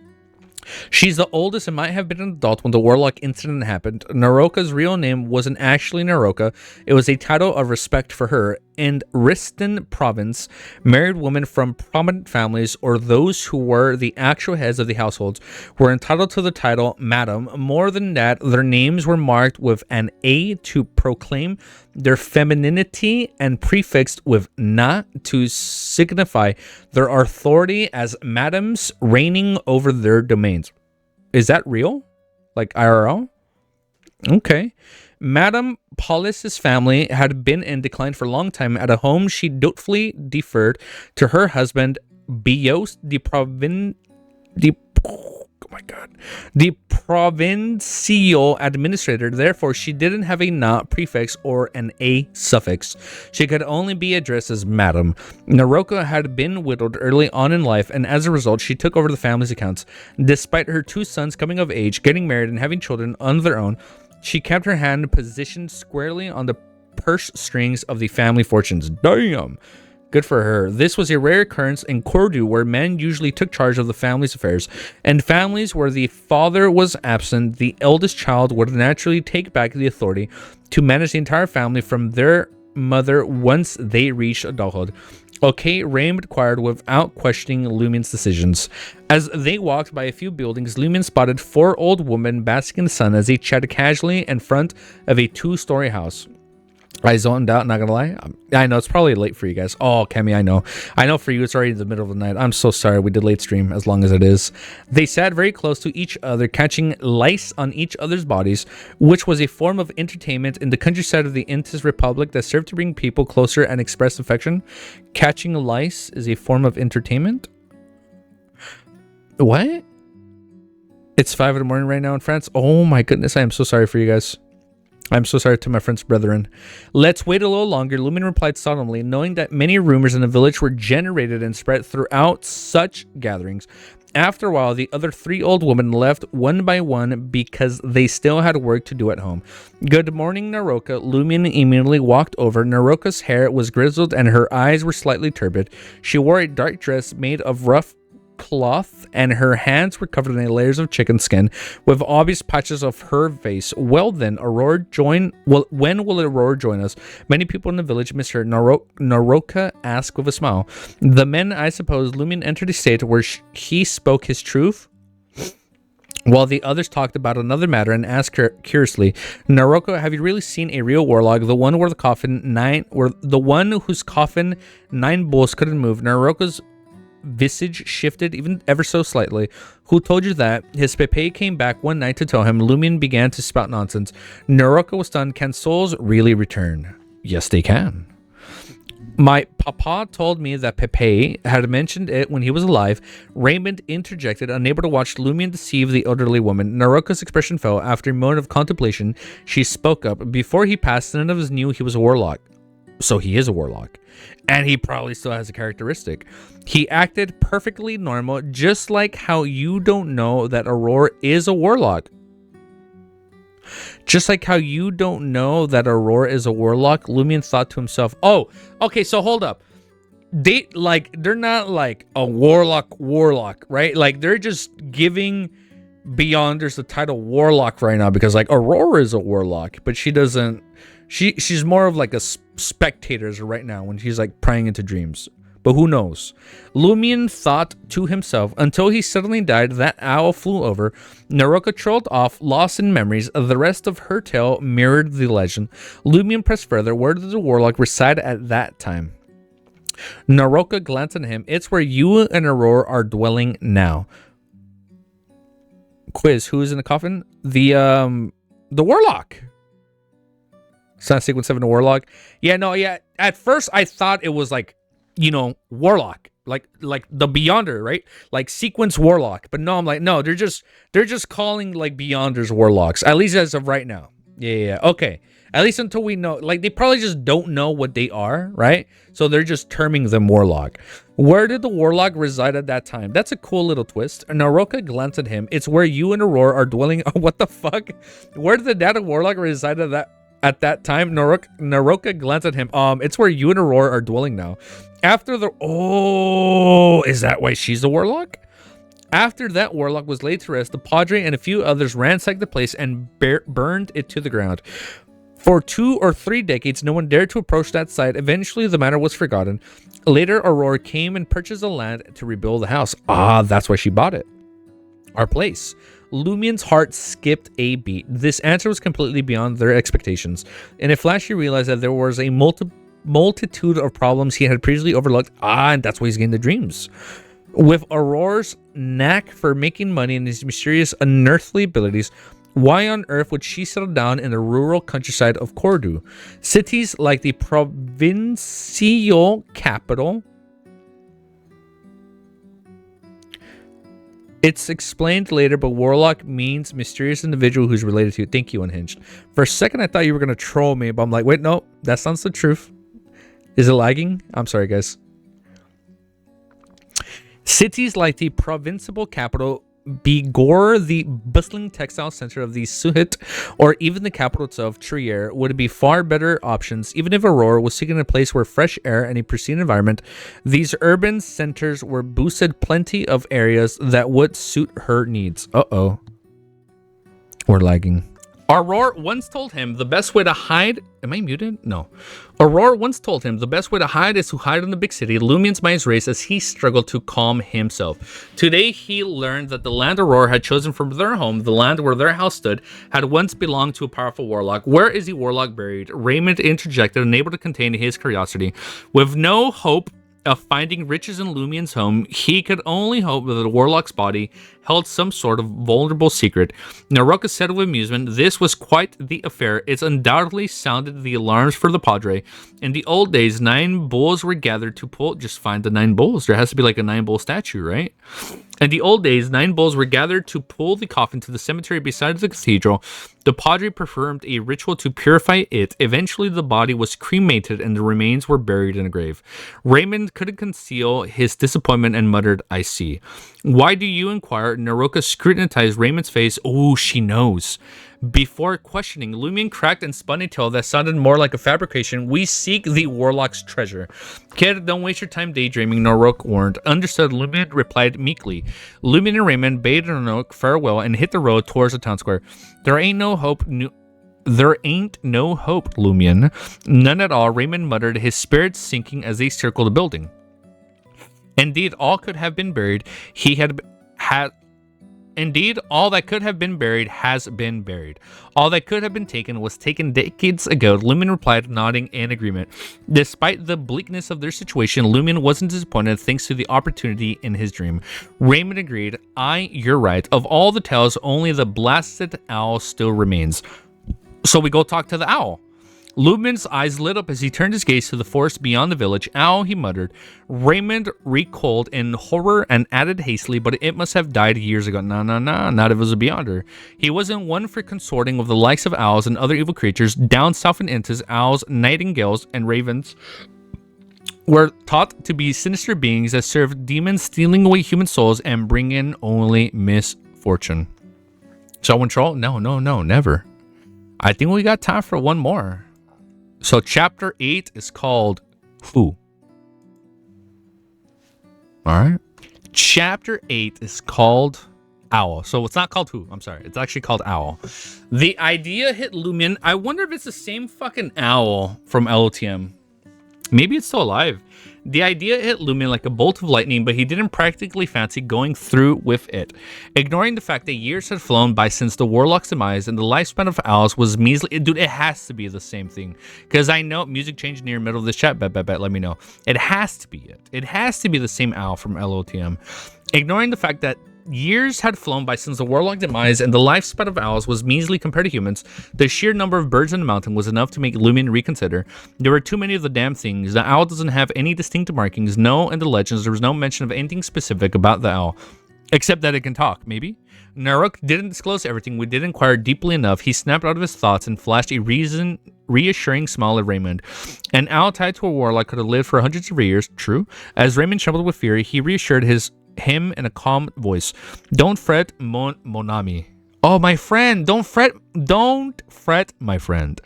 She's the oldest and might have been an adult when the warlock incident happened. Naroka's real name wasn't actually Naroka. It was a title of respect for her. In Riston province, married women from prominent families or those who were the actual heads of the households were entitled to the title Madam. More than that, their names were marked with an A to proclaim their femininity and prefixed with na to signify their authority as madams reigning over their domains. Is that real? Like IRL? Okay. Madame Paulus's family had been in decline for a long time. At a home, she dutifully deferred to her husband, Bios the provincial administrator. Therefore, she didn't have a na prefix or an a suffix. She could only be addressed as Madam. Naroka had been widowed early on in life, and as a result, she took over the family's accounts. Despite her two sons coming of age, getting married, and having children on their own, she kept her hand positioned squarely on the purse strings of the family fortunes. Damn! Good for her. This was a rare occurrence in Cordu, where men usually took charge of the family's affairs. In families where the father was absent, the eldest child would naturally take back the authority to manage the entire family from their mother once they reached adulthood. Okay, reigned quiet without questioning Lumien's decisions. As they walked by a few buildings, Lumien spotted four old women basking in the sun as they chatted casually in front of a two-story house. I zoned out, not gonna lie. I know it's probably late for you guys. Oh, Kemi, I know for you it's already the middle of the night. I'm so sorry we did late stream as long as it is. They sat very close to each other, catching lice on each other's bodies, which was a form of entertainment in the countryside of the Intis Republic that served to bring people closer and express affection. Catching lice is a form of entertainment? What? It's 5 in the morning right now in France? Oh my goodness, I am so sorry for you guys. I'm so sorry to my French brethren. Let's wait a little longer, Lumien replied solemnly, knowing that many rumors in the village were generated and spread throughout such gatherings. After a while, the other three old women left one by one because they still had work to do at home. Good morning, Naroka. Lumien immediately walked over. Naroka's hair was grizzled and her eyes were slightly turbid. She wore a dark dress made of rough cloth and her hands were covered in layers of chicken skin with obvious patches of her face. Well then, when will Aurora join us? Many people in the village miss her. Naroka asked with a smile. The men, I suppose. Lumien entered a state where he spoke his truth while the others talked about another matter and asked her curiously, Naroka, have you really seen a real warlock? The one whose coffin 9 bulls couldn't move. Naroka's visage shifted even ever so slightly. Who told you that? His Pepe came back one night to tell him. Lumien began to spout nonsense. Naroka was stunned. Can souls really return? Yes, they can. My papa told me that Pepe had mentioned it when he was alive. Raymond interjected, unable to watch Lumien deceive the elderly woman. Naroka's expression fell. After a moment of contemplation, she spoke up. Before he passed, none of us knew he was a warlock. So he is a warlock. And he probably still has a characteristic. He acted perfectly normal, just like how you don't know that Aurora is a warlock. Just like how you don't know that Aurora is a warlock, Lumien thought to himself, oh, okay, so hold up. They're not like a warlock, right? Like they're just giving Beyonders the title warlock right now because like Aurora is a warlock, but she doesn't. She's more of like a spectator right now when she's like prying into dreams. But who knows? Lumien thought to himself until he suddenly died. That owl flew over. Naroka trolled off, lost in memories. The rest of her tale mirrored the legend. Lumien pressed further. Where did the warlock reside at that time? Naroka glanced at him. It's where you and Aurora are dwelling now. Quiz: who is in the coffin? The warlock. It's not sequence 7 to warlock. Yeah. At first I thought it was like, warlock, like the Beyonder, right? Like sequence warlock. But no, I'm like, no, they're just calling like Beyonders warlocks. At least as of right now. Yeah. Okay. At least until we know, like they probably just don't know what they are, right? So they're just terming them warlock. Where did the warlock reside at that time? That's a cool little twist. Naroka glanced at him. It's where you and Aurora are dwelling. Oh, what the fuck? Where did the data warlock reside at that time? Naroka glanced at him. It's where you and Aurora are dwelling now. After the... Oh, is that why she's a warlock? After that warlock was laid to rest, the Padre and a few others ransacked the place and burned it to the ground. For 2 or 3 decades, no one dared to approach that site. Eventually, the matter was forgotten. Later, Aurora came and purchased the land to rebuild the house. Ah, that's why she bought it. Our place. Lumien's heart skipped a beat. This answer was completely beyond their expectations. In a flash, he realized that there was a multitude of problems he had previously overlooked. Ah, and that's why he's getting the dreams. With Aurora's knack for making money and his mysterious unearthly abilities, why on earth would she settle down in the rural countryside of Cordu? Cities like the provincial capital. It's explained later, but warlock means mysterious individual who's related to. Thank you, Unhinged. For a second, I thought you were going to troll me, but I'm like, wait, no, that sounds the truth. Is it lagging? I'm sorry, guys. Cities like the provincial capital, Bigorre, the bustling textile center of the Suhit, or even the capital itself, Trier, would be far better options. Even if Aurora was seeking a place where fresh air and a pristine environment, these urban centers were boosted plenty of areas that would suit her needs. Uh-oh. We're lagging. Aurora once told him the best way to hide... Am I muted? No. Aurora once told him the best way to hide is to hide in the big city. Lumien's mind raced as he struggled to calm himself. Today, he learned that the land Aurora had chosen for their home, the land where their house stood, had once belonged to a powerful warlock. Where is the warlock buried? Raymond interjected, unable to contain his curiosity. With no hope of finding riches in Lumien's home, he could only hope that the warlock's body held some sort of vulnerable secret. Naroka said with amusement, this was quite the affair. It undoubtedly sounded the alarms for the Padre. In the old days, 9 bulls were gathered to pull... Just find the 9 bulls. There has to be like a 9-bull statue, right? In the old days, 9 bulls were gathered to pull the coffin to the cemetery beside the cathedral. The Padre performed a ritual to purify it. Eventually, the body was cremated and the remains were buried in a grave. Raymond couldn't conceal his disappointment and muttered, I see. Why do you inquire? Naroka scrutinized Raymond's face. Oh, she knows. Before questioning, Lumien cracked and spun a tale that sounded more like a fabrication. We seek the warlock's treasure. Kid, don't waste your time daydreaming, Naroka warned. Understood, Lumien replied meekly. Lumien and Raymond bade Naroka farewell and hit the road towards the town square. There ain't no hope, Lumien. None at all, Raymond muttered, his spirits sinking as they circled the building. Indeed, all could have been buried. Indeed, all that could have been buried has been buried. All that could have been taken was taken decades ago, Lumen replied, nodding in agreement. Despite the bleakness of their situation, Lumen wasn't disappointed thanks to the opportunity in his dream. Raymond agreed, you're right. Of all the tales, only the blasted owl still remains. So we go talk to the owl. Lumen's eyes lit up as he turned his gaze to the forest beyond the village. Owl, he muttered. Raymond recoiled in horror and added hastily, but it must have died years ago. Nah, not if it was a beyonder. He wasn't one for consorting with the likes of owls and other evil creatures. Down south in Intis, owls, nightingales, and ravens were thought to be sinister beings that served demons, stealing away human souls and bringing only misfortune. Someone troll? No, never. I think we got time for one more. So chapter 8 is called Who? Alright. Chapter 8 is called Owl. So it's not called Who. I'm sorry. It's actually called Owl. The idea hit Lumen. I wonder if it's the same fucking owl from LOTM. Maybe it's still alive. The idea hit Lumen like a bolt of lightning, but he didn't practically fancy going through with it. Ignoring the fact that years had flown by since the warlock's demise and the lifespan of owls was measly. Dude, it has to be the same thing. Because I know music changed near the middle of this chat. Bet, let me know. It has to be it. It has to be the same owl from LOTM. Ignoring the fact that years had flown by since the warlock demise and the lifespan of owls was measly compared to humans, the sheer number of birds in the mountain was enough to make Lumen reconsider. There were too many of the damn things. The owl doesn't have any distinctive markings. No, in the legends, there was no mention of anything specific about the owl. Except that it can talk, maybe? Naroka didn't disclose everything. We did inquire deeply enough. He snapped out of his thoughts and flashed a reassuring smile at Raymond. An owl tied to a warlock could have lived for hundreds of years, true. As Raymond trembled with fear, he reassured him in a calm voice. Don't fret, Monami. Oh, my friend. Don't fret, my friend.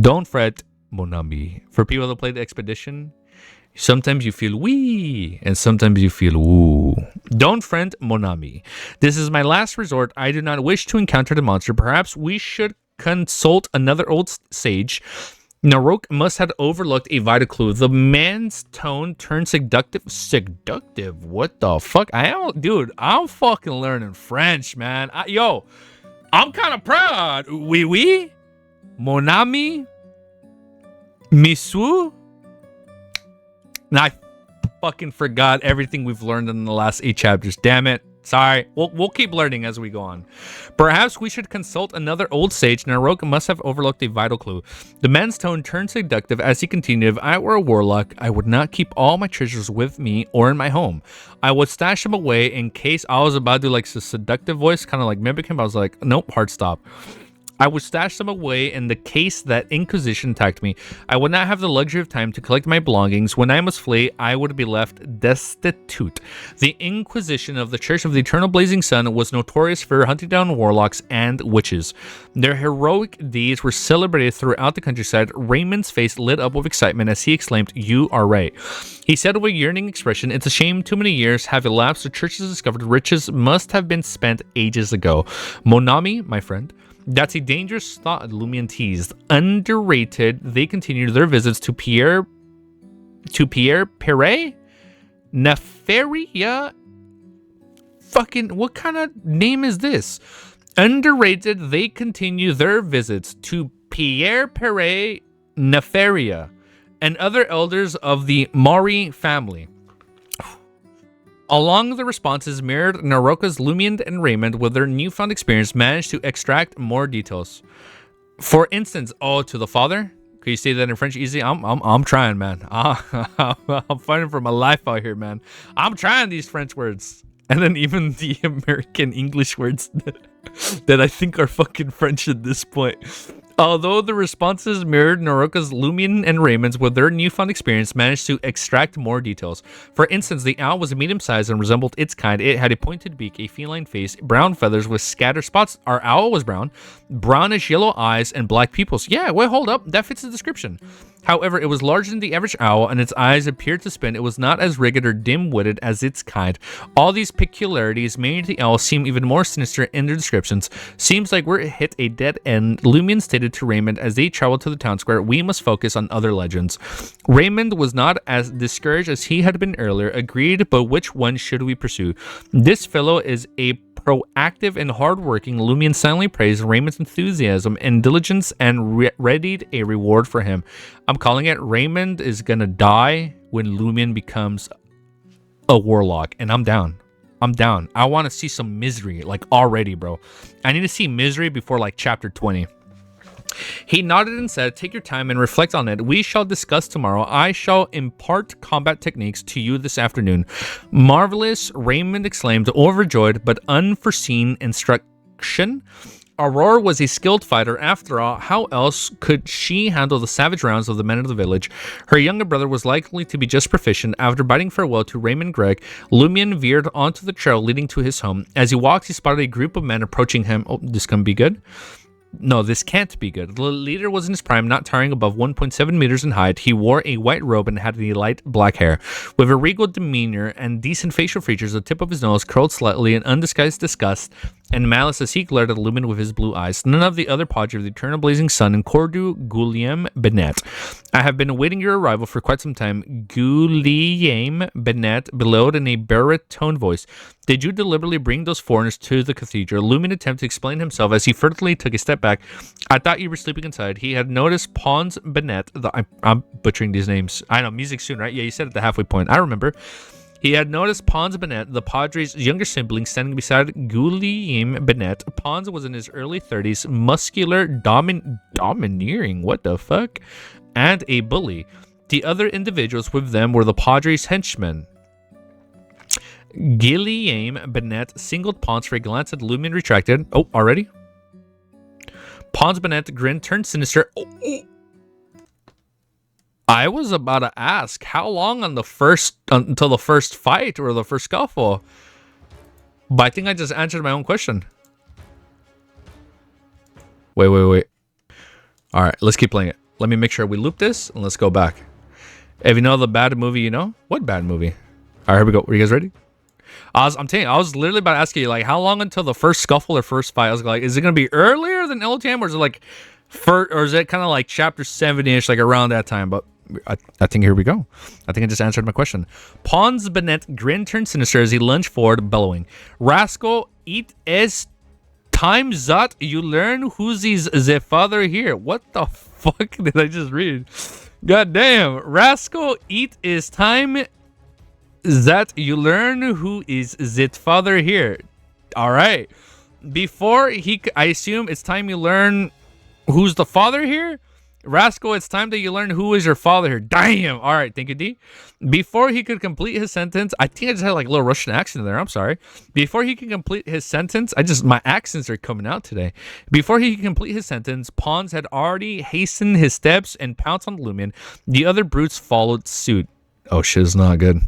Don't fret, Monami. For people that played the Expedition, Sometimes you feel wee, and sometimes you feel woo. Don't friend Monami. This is my last resort. I do not wish to encounter the monster. Perhaps we should consult another old sage. Naroka must have overlooked a vital clue. The man's tone turned seductive. Seductive? What the fuck? Dude, I'm fucking learning French, man. I'm kind of proud. Oui. Monami? Misu? And I fucking forgot everything we've learned in the last 8 chapters. Damn it. Sorry. We'll keep learning as we go on. Perhaps we should consult another old sage. Naroka must have overlooked a vital clue. The man's tone turned seductive as he continued. If I were a warlock, I would not keep all my treasures with me or in my home. I would stash them away in case I was about to do like a seductive voice, kind of like mimic him. I was like, nope, hard stop. I would stash them away in the case that Inquisition attacked me. I would not have the luxury of time to collect my belongings. When I must flee, I would be left destitute. The Inquisition of the Church of the Eternal Blazing Sun was notorious for hunting down warlocks and witches. Their heroic deeds were celebrated throughout the countryside. Raymond's face lit up with excitement as he exclaimed, "You are right." He said with a yearning expression, "It's a shame too many years have elapsed. The church has discovered riches must have been spent ages ago. Monami, my friend, that's a dangerous thought," Lumion teased. Underrated, they continued their visits to Pierre Perret? Nefaria? Fucking, what kind of name is this? Underrated, they continue their visits to Pierre Perret, Nefaria, and other elders of the Maury family. Along the responses mirrored Naroka's. Lumion and Raymond, with their newfound experience, managed to extract more details. For instance, to the father. Can you say that in French easy? I'm trying, man. I'm fighting for my life out here, man. I'm trying these French words, and then even the American English words that I think are fucking French at this point. Although the responses mirrored Naroka's, Lumion and Raymond's, with their newfound experience, managed to extract more details. For instance, the owl was medium-sized and resembled its kind. It had a pointed beak, a feline face, brown feathers with scattered spots. Our owl was brown, brownish yellow eyes, and black pupils. Yeah, wait, hold up. That fits the description. However, it was larger than the average owl, and its eyes appeared to spin. It was not as rigid or dim-witted as its kind. All these peculiarities made the owl seem even more sinister in their descriptions. Seems like we're hit a dead end, Lumion stated to Raymond as they traveled to the town square. We must focus on other legends. Raymond was not as discouraged as he had been earlier. Agreed, but which one should we pursue? This fellow is a proactive and hardworking. Lumion silently praised Raymond's enthusiasm and diligence and readied a reward for him. I'm calling it. Raymond is gonna die when Lumion becomes a warlock, and I'm down. I'm down. I want to see some misery, like already, bro. I need to see misery before like chapter 20. He nodded and said, "Take your time and reflect on it. We shall discuss tomorrow. I shall impart combat techniques to you this afternoon." Marvelous, Raymond exclaimed, overjoyed, but unforeseen instruction. Aurora was a skilled fighter. After all, how else could she handle the savage rounds of the men of the village? Her younger brother was likely to be just proficient. After bidding farewell to Raymond Gregg, Lumion veered onto the trail leading to his home. As he walked, he spotted a group of men approaching him. Oh, this can be good. No, this can't be good. The leader was in his prime, not towering above 1.7 meters in height. He wore a white robe and had light black hair. With a regal demeanor and decent facial features, the tip of his nose curled slightly in undisguised disgust and malice as he glared at Lumion with his blue eyes. None of the other Padre of the Eternal Blazing Sun and Cordu Guillaume Benet. I have been awaiting your arrival for quite some time. Guillaume Benet bellowed in a baritone voice. Did you deliberately bring those foreigners to the cathedral? Lumion attempted to explain himself as he furtively took a step back. I thought you were sleeping inside. He had noticed Pons Benet. I'm butchering these names. I know, music soon, right? Yeah, you said at the halfway point. I remember. He had noticed Pons Benet, the Padre's younger sibling, standing beside Guillaume Benet. Pons was in his early 30s, muscular, domineering, what the fuck, and a bully. The other individuals with them were the Padre's henchmen. Guillaume Benet singled Pons for a glance at Lumion, retracted. Oh, already? Pons Benet grinned, turned sinister. Oh. I was about to ask, how long until the first fight or the first scuffle? But I think I just answered my own question. Wait. All right, let's keep playing it. Let me make sure we loop this and let's go back. If you know the bad movie, you know? What bad movie? All right, here we go. Are you guys ready? I'm telling you, I was literally about to ask you, like, how long until the first scuffle or first fight? I was like, is it going to be earlier than LTM, or is it like, or is it kind of like chapter 7-ish, like around that time? But I think here we go. I think I just answered my question. Pons Bennett grin turned sinister as he lunged forward, bellowing, "Rascal, it is time that you learn who's the father here." What the fuck did I just read? God damn. Rascal, it is time that you learn who is the father here. All right. Before I assume it's time you learn who's the father here. Rascal, it's time that you learn who is your father here. Damn. All right. Thank you, D. Before he could complete his sentence, I think I just had like a little Russian accent there. I'm sorry. Before he can complete his sentence, my accents are coming out today. Before he can complete his sentence, Pons had already hastened his steps and pounced on Lumion. The other brutes followed suit. Oh, shit, it's not good.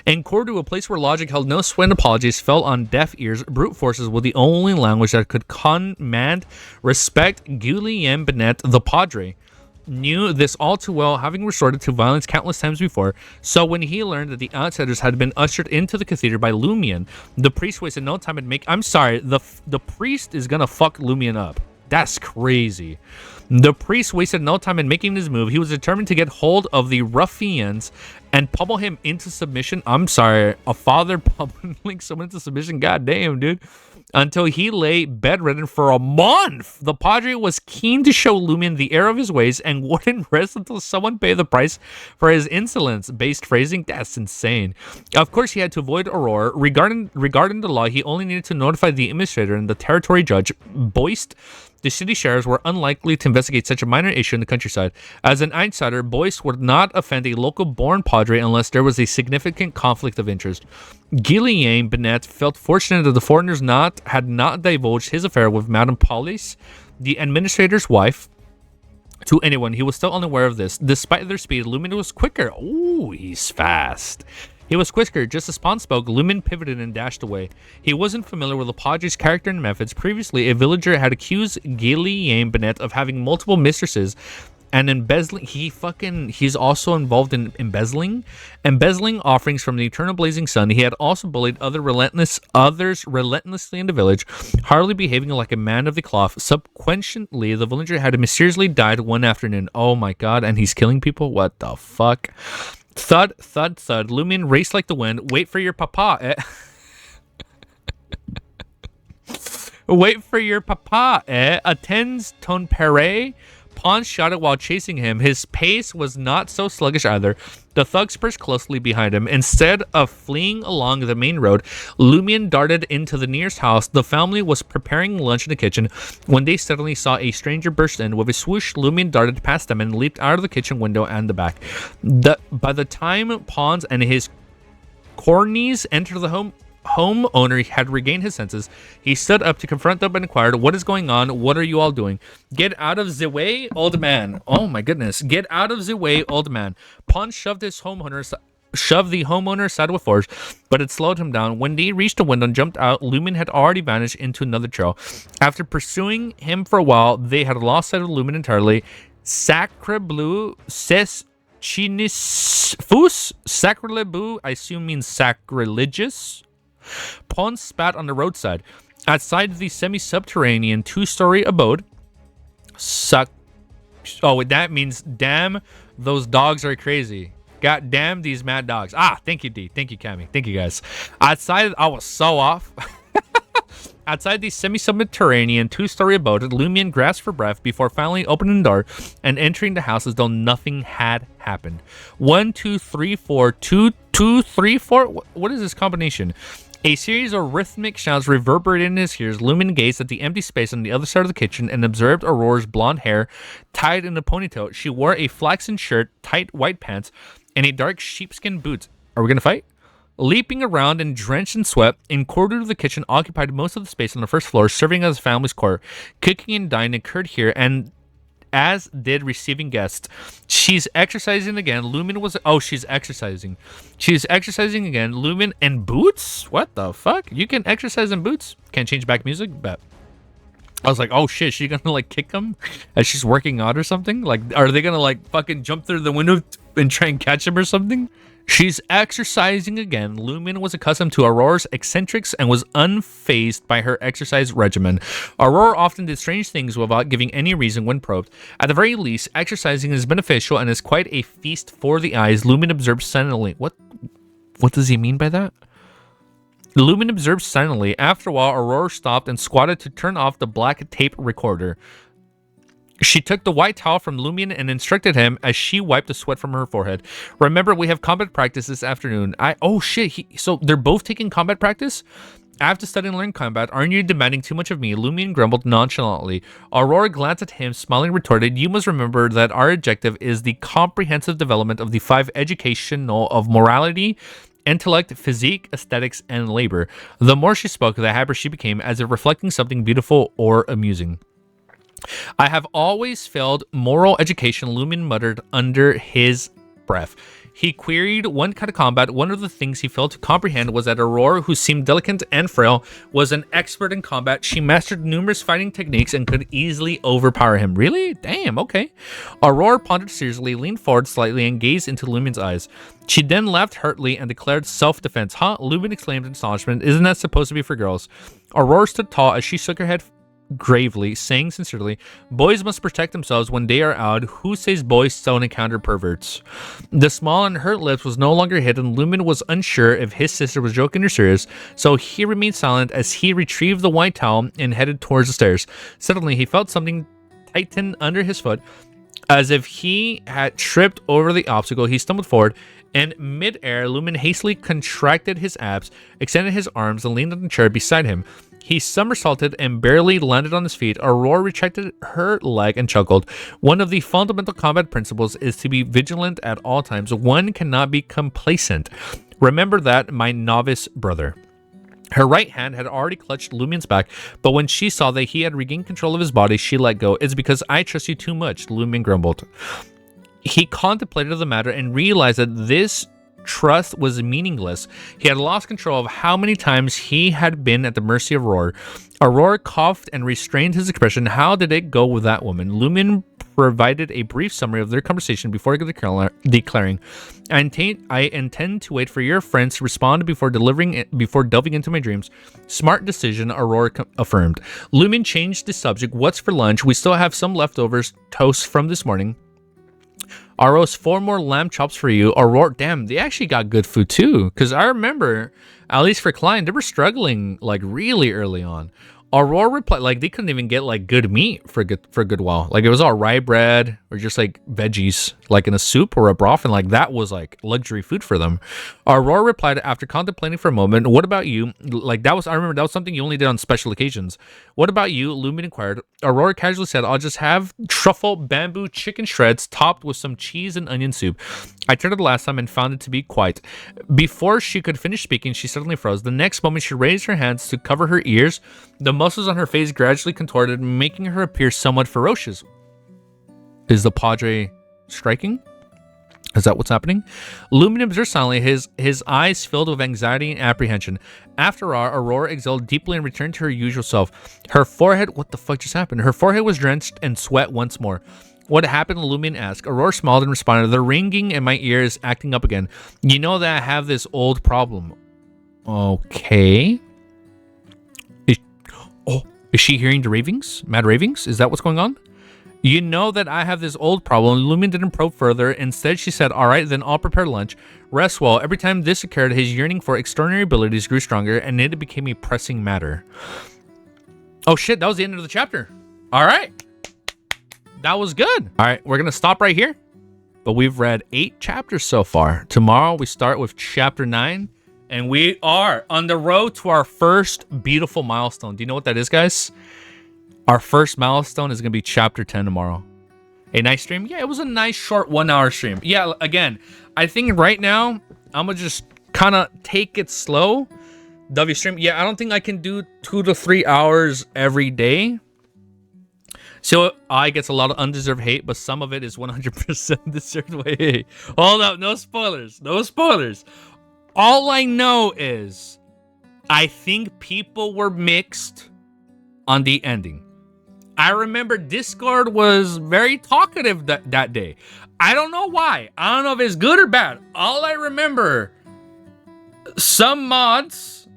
In Cordu, a place where logic held no sway and apologies fell on deaf ears, brute forces were the only language that could command respect. Guillaume Bennett, the Padre, knew this all too well, having resorted to violence countless times before. So when he learned that the outsiders had been ushered into the cathedral by Lumion, the priest wasted no time in making... I'm sorry, the priest is gonna fuck Lumion up. That's crazy. The priest wasted no time in making his move. He was determined to get hold of the ruffians and pummel him into submission. I'm sorry, a father pummeling someone into submission? God damn, dude. Until he lay bedridden for a month. The Padre was keen to show Lumion the error of his ways and wouldn't rest until someone paid the price for his insolence-based phrasing. That's insane. Of course, he had to avoid Aurora. Regarding the law, he only needed to notify the administrator and the territory judge. Boist, the city sheriffs were unlikely to investigate such a minor issue in the countryside. As an outsider, Boyce would not offend a local-born Padre unless there was a significant conflict of interest. Guillaume Bennett felt fortunate that the foreigners had not divulged his affair with Madame Paulis, the administrator's wife, to anyone. He was still unaware of this. Despite their speed, Lumion was quicker. Ooh, he's fast. He was quicker. Just as Pons spoke, Lumion pivoted and dashed away. He wasn't familiar with the Padre's character and methods. Previously, a villager had accused Guillaume Bennett of having multiple mistresses and embezzling. He's also involved in embezzling offerings from the eternal blazing sun. He had also bullied others relentlessly in the village, hardly behaving like a man of the cloth. Subsequently, the villager had mysteriously died one afternoon. Oh my god, and he's killing people? What the fuck? Thud, thud, thud. Lumion raced like the wind. Wait for your papa. Wait for your papa. Attends ton pere. Pons shouted while chasing him. His pace was not so sluggish either. The thugs pressed closely behind him. Instead of fleeing along the main road, Lumion darted into the nearest house. The family was preparing lunch in the kitchen when they suddenly saw a stranger burst in. With a swoosh, Lumion darted past them and leaped out of the kitchen window and the back. By the time Pons and his cornies entered the homeowner had regained his senses. He stood up to confront them and inquired, "What is going on? What are you all doing?" "Get out of the way, old man." Oh my goodness. "Get out of the way, old man." Pons shoved the homeowner aside with force, but it slowed him down. When they reached the window and jumped out, Lumion had already vanished into another trail. After pursuing him for a while, they had lost sight of Lumion entirely. Sacre bleu, ses chinis fus, sacrilegu, I assume means sacrilegious. Pons spat on the roadside. Outside the semi-subterranean two-story abode, that means damn, those dogs are crazy. God damn these mad dogs. Thank you, D. Thank you, Cammy. Thank you, guys. Outside, I was so off. Outside the semi-subterranean two-story abode, Lumion grasped for breath before finally opening the door and entering the house as though nothing had happened. 1, 2, 3, 4, 2, 2, 3, 4. What is this combination? A series of rhythmic shouts reverberated in his ears. Lumion gazed at the empty space on the other side of the kitchen and observed Aurora's blonde hair tied in a ponytail. She wore a flaxen shirt, tight white pants, and a dark sheepskin boots. Are we gonna fight? Leaping around and drenched in sweat, in corridor of the kitchen occupied most of the space on the first floor, serving as a family's quarter. Cooking and dining occurred here, and as did receiving guests. She's exercising again. Lumion was... Oh, she's exercising. She's exercising again. Lumion in boots? What the fuck? You can exercise in boots? Can't change back music? Bet. I was like, oh shit, she gonna like kick him as she's working out or something? Like, are they gonna like fucking jump through the window and try and catch him or something? She's exercising again. Lumen was accustomed to Aurora's eccentrics and was unfazed by her exercise regimen. Aurora often did strange things without giving any reason when probed. At the very least, exercising is beneficial and is quite a feast for the eyes, Lumen observed silently. What does he mean by that? Lumen observed silently. After a while, Aurora stopped and squatted to turn off the black tape recorder. She took the white towel from Lumion and instructed him as she wiped the sweat from her forehead. Remember, we have combat practice this afternoon. Oh shit, so they're both taking combat practice? I have to study and learn combat. Aren't you demanding too much of me? Lumion grumbled nonchalantly. Aurora glanced at him, smiling, retorted, you must remember that our objective is the comprehensive development of the 5 educational of morality, intellect, physique, aesthetics, and labor. The more she spoke, the happier she became, as if reflecting something beautiful or amusing. I have always failed moral education, Lumen muttered under his breath. He queried one kind of combat. One of the things he failed to comprehend was that Aurora, who seemed delicate and frail, was an expert in combat. She mastered numerous fighting techniques and could easily overpower him. Really? Damn, okay. Aurora pondered seriously, leaned forward slightly, and gazed into Lumen's eyes. She then laughed heartily and declared self-defense. Huh? Lumen exclaimed in astonishment. Isn't that supposed to be for girls? Aurora stood tall as she shook her head gravely, saying sincerely, boys must protect themselves when they are out. Who says boys don't encounter perverts? The smile on her lips was no longer hidden. Lumen was unsure if his sister was joking or serious, so he remained silent as he retrieved the white towel and headed towards the stairs. Suddenly, he felt something tighten under his foot. As if he had tripped over the obstacle, he stumbled forward. In mid-air, Lumen hastily contracted his abs, extended his arms, and leaned on the chair beside him. He somersaulted and barely landed on his feet. Aurora retracted her leg and chuckled. One of the fundamental combat principles is to be vigilant at all times. One cannot be complacent. Remember that, my novice brother. Her right hand had already clutched Lumen's back, but when she saw that he had regained control of his body, she let go. It's because I trust you too much, Lumen grumbled. He contemplated the matter and realized that this trust was meaningless. He had lost control of how many times he had been at the mercy of Aurora. Aurora coughed and restrained his expression. How did it go with that woman? Lumen provided a brief summary of their conversation before declaring, I intend to wait for your friends to respond before delving into my dreams. Smart decision, Aurora affirmed. Lumen changed the subject. What's for lunch? We still have some leftovers toast from this morning. I roast 4 more lamb chops for you. Aurora, damn, they actually got good food too. Because I remember, at least for Klein, they were struggling like really early on. Aurora replied, like they couldn't even get like good meat for a good while. Like it was all rye bread or just like veggies, like in a soup or a broth, and like that was like luxury food for them. Aurora replied after contemplating for a moment, what about you? Like that was, I remember that was something you only did on special occasions. What about you? Lumen inquired. Aurora casually said, I'll just have truffle bamboo chicken shreds topped with some cheese and onion soup. I tried it last time and found it to be quiet. Before she could finish speaking, she suddenly froze. The next moment, she raised her hands to cover her ears. The muscles on her face gradually contorted, making her appear somewhat ferocious. Is the Padre striking? Is that what's happening? Lumen observed silently, his eyes filled with anxiety and apprehension. After all, Aurora exhaled deeply and returned to her usual self. Her forehead... What the fuck just happened? Her forehead was drenched in sweat once more. What happened? Lumen asked. Aurora smiled and responded, the ringing in my ear is acting up again. You know that I have this old problem. Okay. Is she hearing the ravings? Mad ravings? Is that what's going on? You know that I have this old problem. Lumen didn't probe further. Instead, she said, all right, then I'll prepare lunch. Rest well. Every time this occurred, his yearning for extraordinary abilities grew stronger, and it became a pressing matter. Oh, shit. That was the end of the chapter. All right. That was good. All right. We're going to stop right here. But we've read 8 chapters so far. Tomorrow, we start with chapter 9. And we are on the road to our first beautiful milestone. Do you know what that is, guys? Our first milestone is going to be chapter 10 tomorrow. A nice stream? Yeah, it was a nice short 1-hour stream. Yeah, again, I think right now, I'm going to just kind of take it slow. W stream. Yeah, I don't think I can do 2 to 3 hours every day. So I gets a lot of undeserved hate, but some of it is 100% deserved. Wait, hold up. No spoilers. No spoilers. All I know is I think people were mixed on the ending. I remember Discord was very talkative that day. I don't know why. I don't know if it's good or bad. All I remember, some mods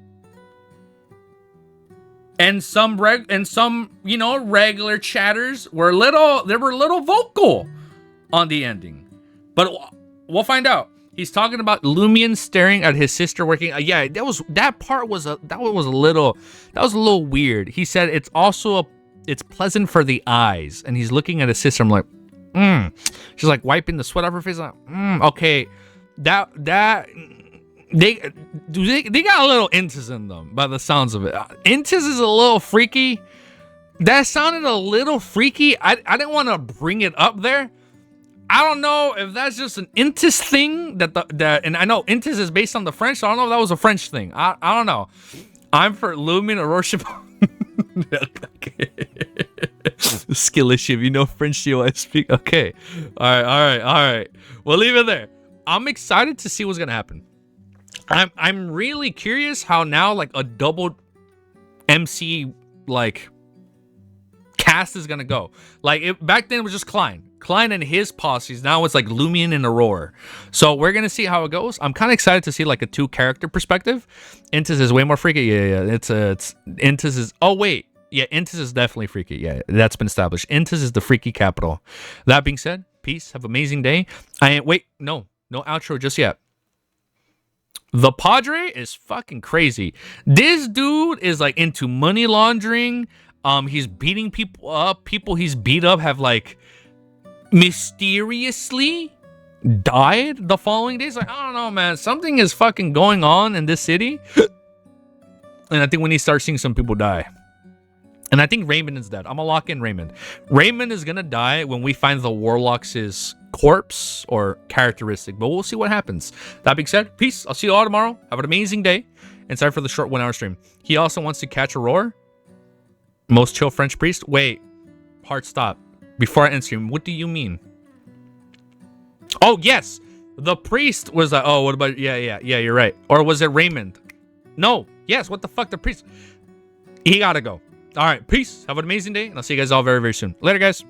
and some regular chatters were they were a little vocal on the ending. But we'll find out. He's talking about Lumion staring at his sister working. Yeah, that part was a little weird. He said it's pleasant for the eyes, and he's looking at his sister. I'm like, She's like wiping the sweat off her face. Like, okay, they got a little intis in them by the sounds of it. Intis is a little freaky. That sounded a little freaky. I didn't want to bring it up there. I don't know if that's just an Intis thing and I know Intis is based on the French, so I don't know if that was a French thing. I don't know. I'm for Lumen or Rorschach. Skill issue. If you know French, you I speak. Okay. All right. We'll leave it there. I'm excited to see what's gonna happen. I'm really curious how now like a double MC like cast is gonna go. Like back then it was just Klein and his posses. Now it's like Lumion and Aurora. So we're gonna see how it goes. I'm kind of excited to see like a 2-character perspective. Intis is way more freaky. Yeah. It's Intis is. Oh wait, yeah. Intis is definitely freaky. Yeah, that's been established. Intis is the freaky capital. That being said, peace. Have an amazing day. No outro just yet. The Padre is fucking crazy. This dude is like into money laundering. He's beating people up. People he's beat up have like mysteriously died the following days. Like, I don't know, man. Something is fucking going on in this city. And I think we need to start seeing some people die. And I think Raymond is dead. I'm gonna lock in Raymond. Raymond is gonna die when we find the Warlock's corpse or characteristic. But we'll see what happens. That being said, peace. I'll see you all tomorrow. Have an amazing day. And sorry for the short 1-hour stream. He also wants to catch a roar. Most chill French priest. Wait. Hard stop. Before I end stream, what do you mean? Oh, yes. The priest was like, oh, what about... Yeah, you're right. Or was it Raymond? No. Yes, what the fuck? The priest... He gotta go. All right, peace. Have an amazing day, and I'll see you guys all very, very soon. Later, guys.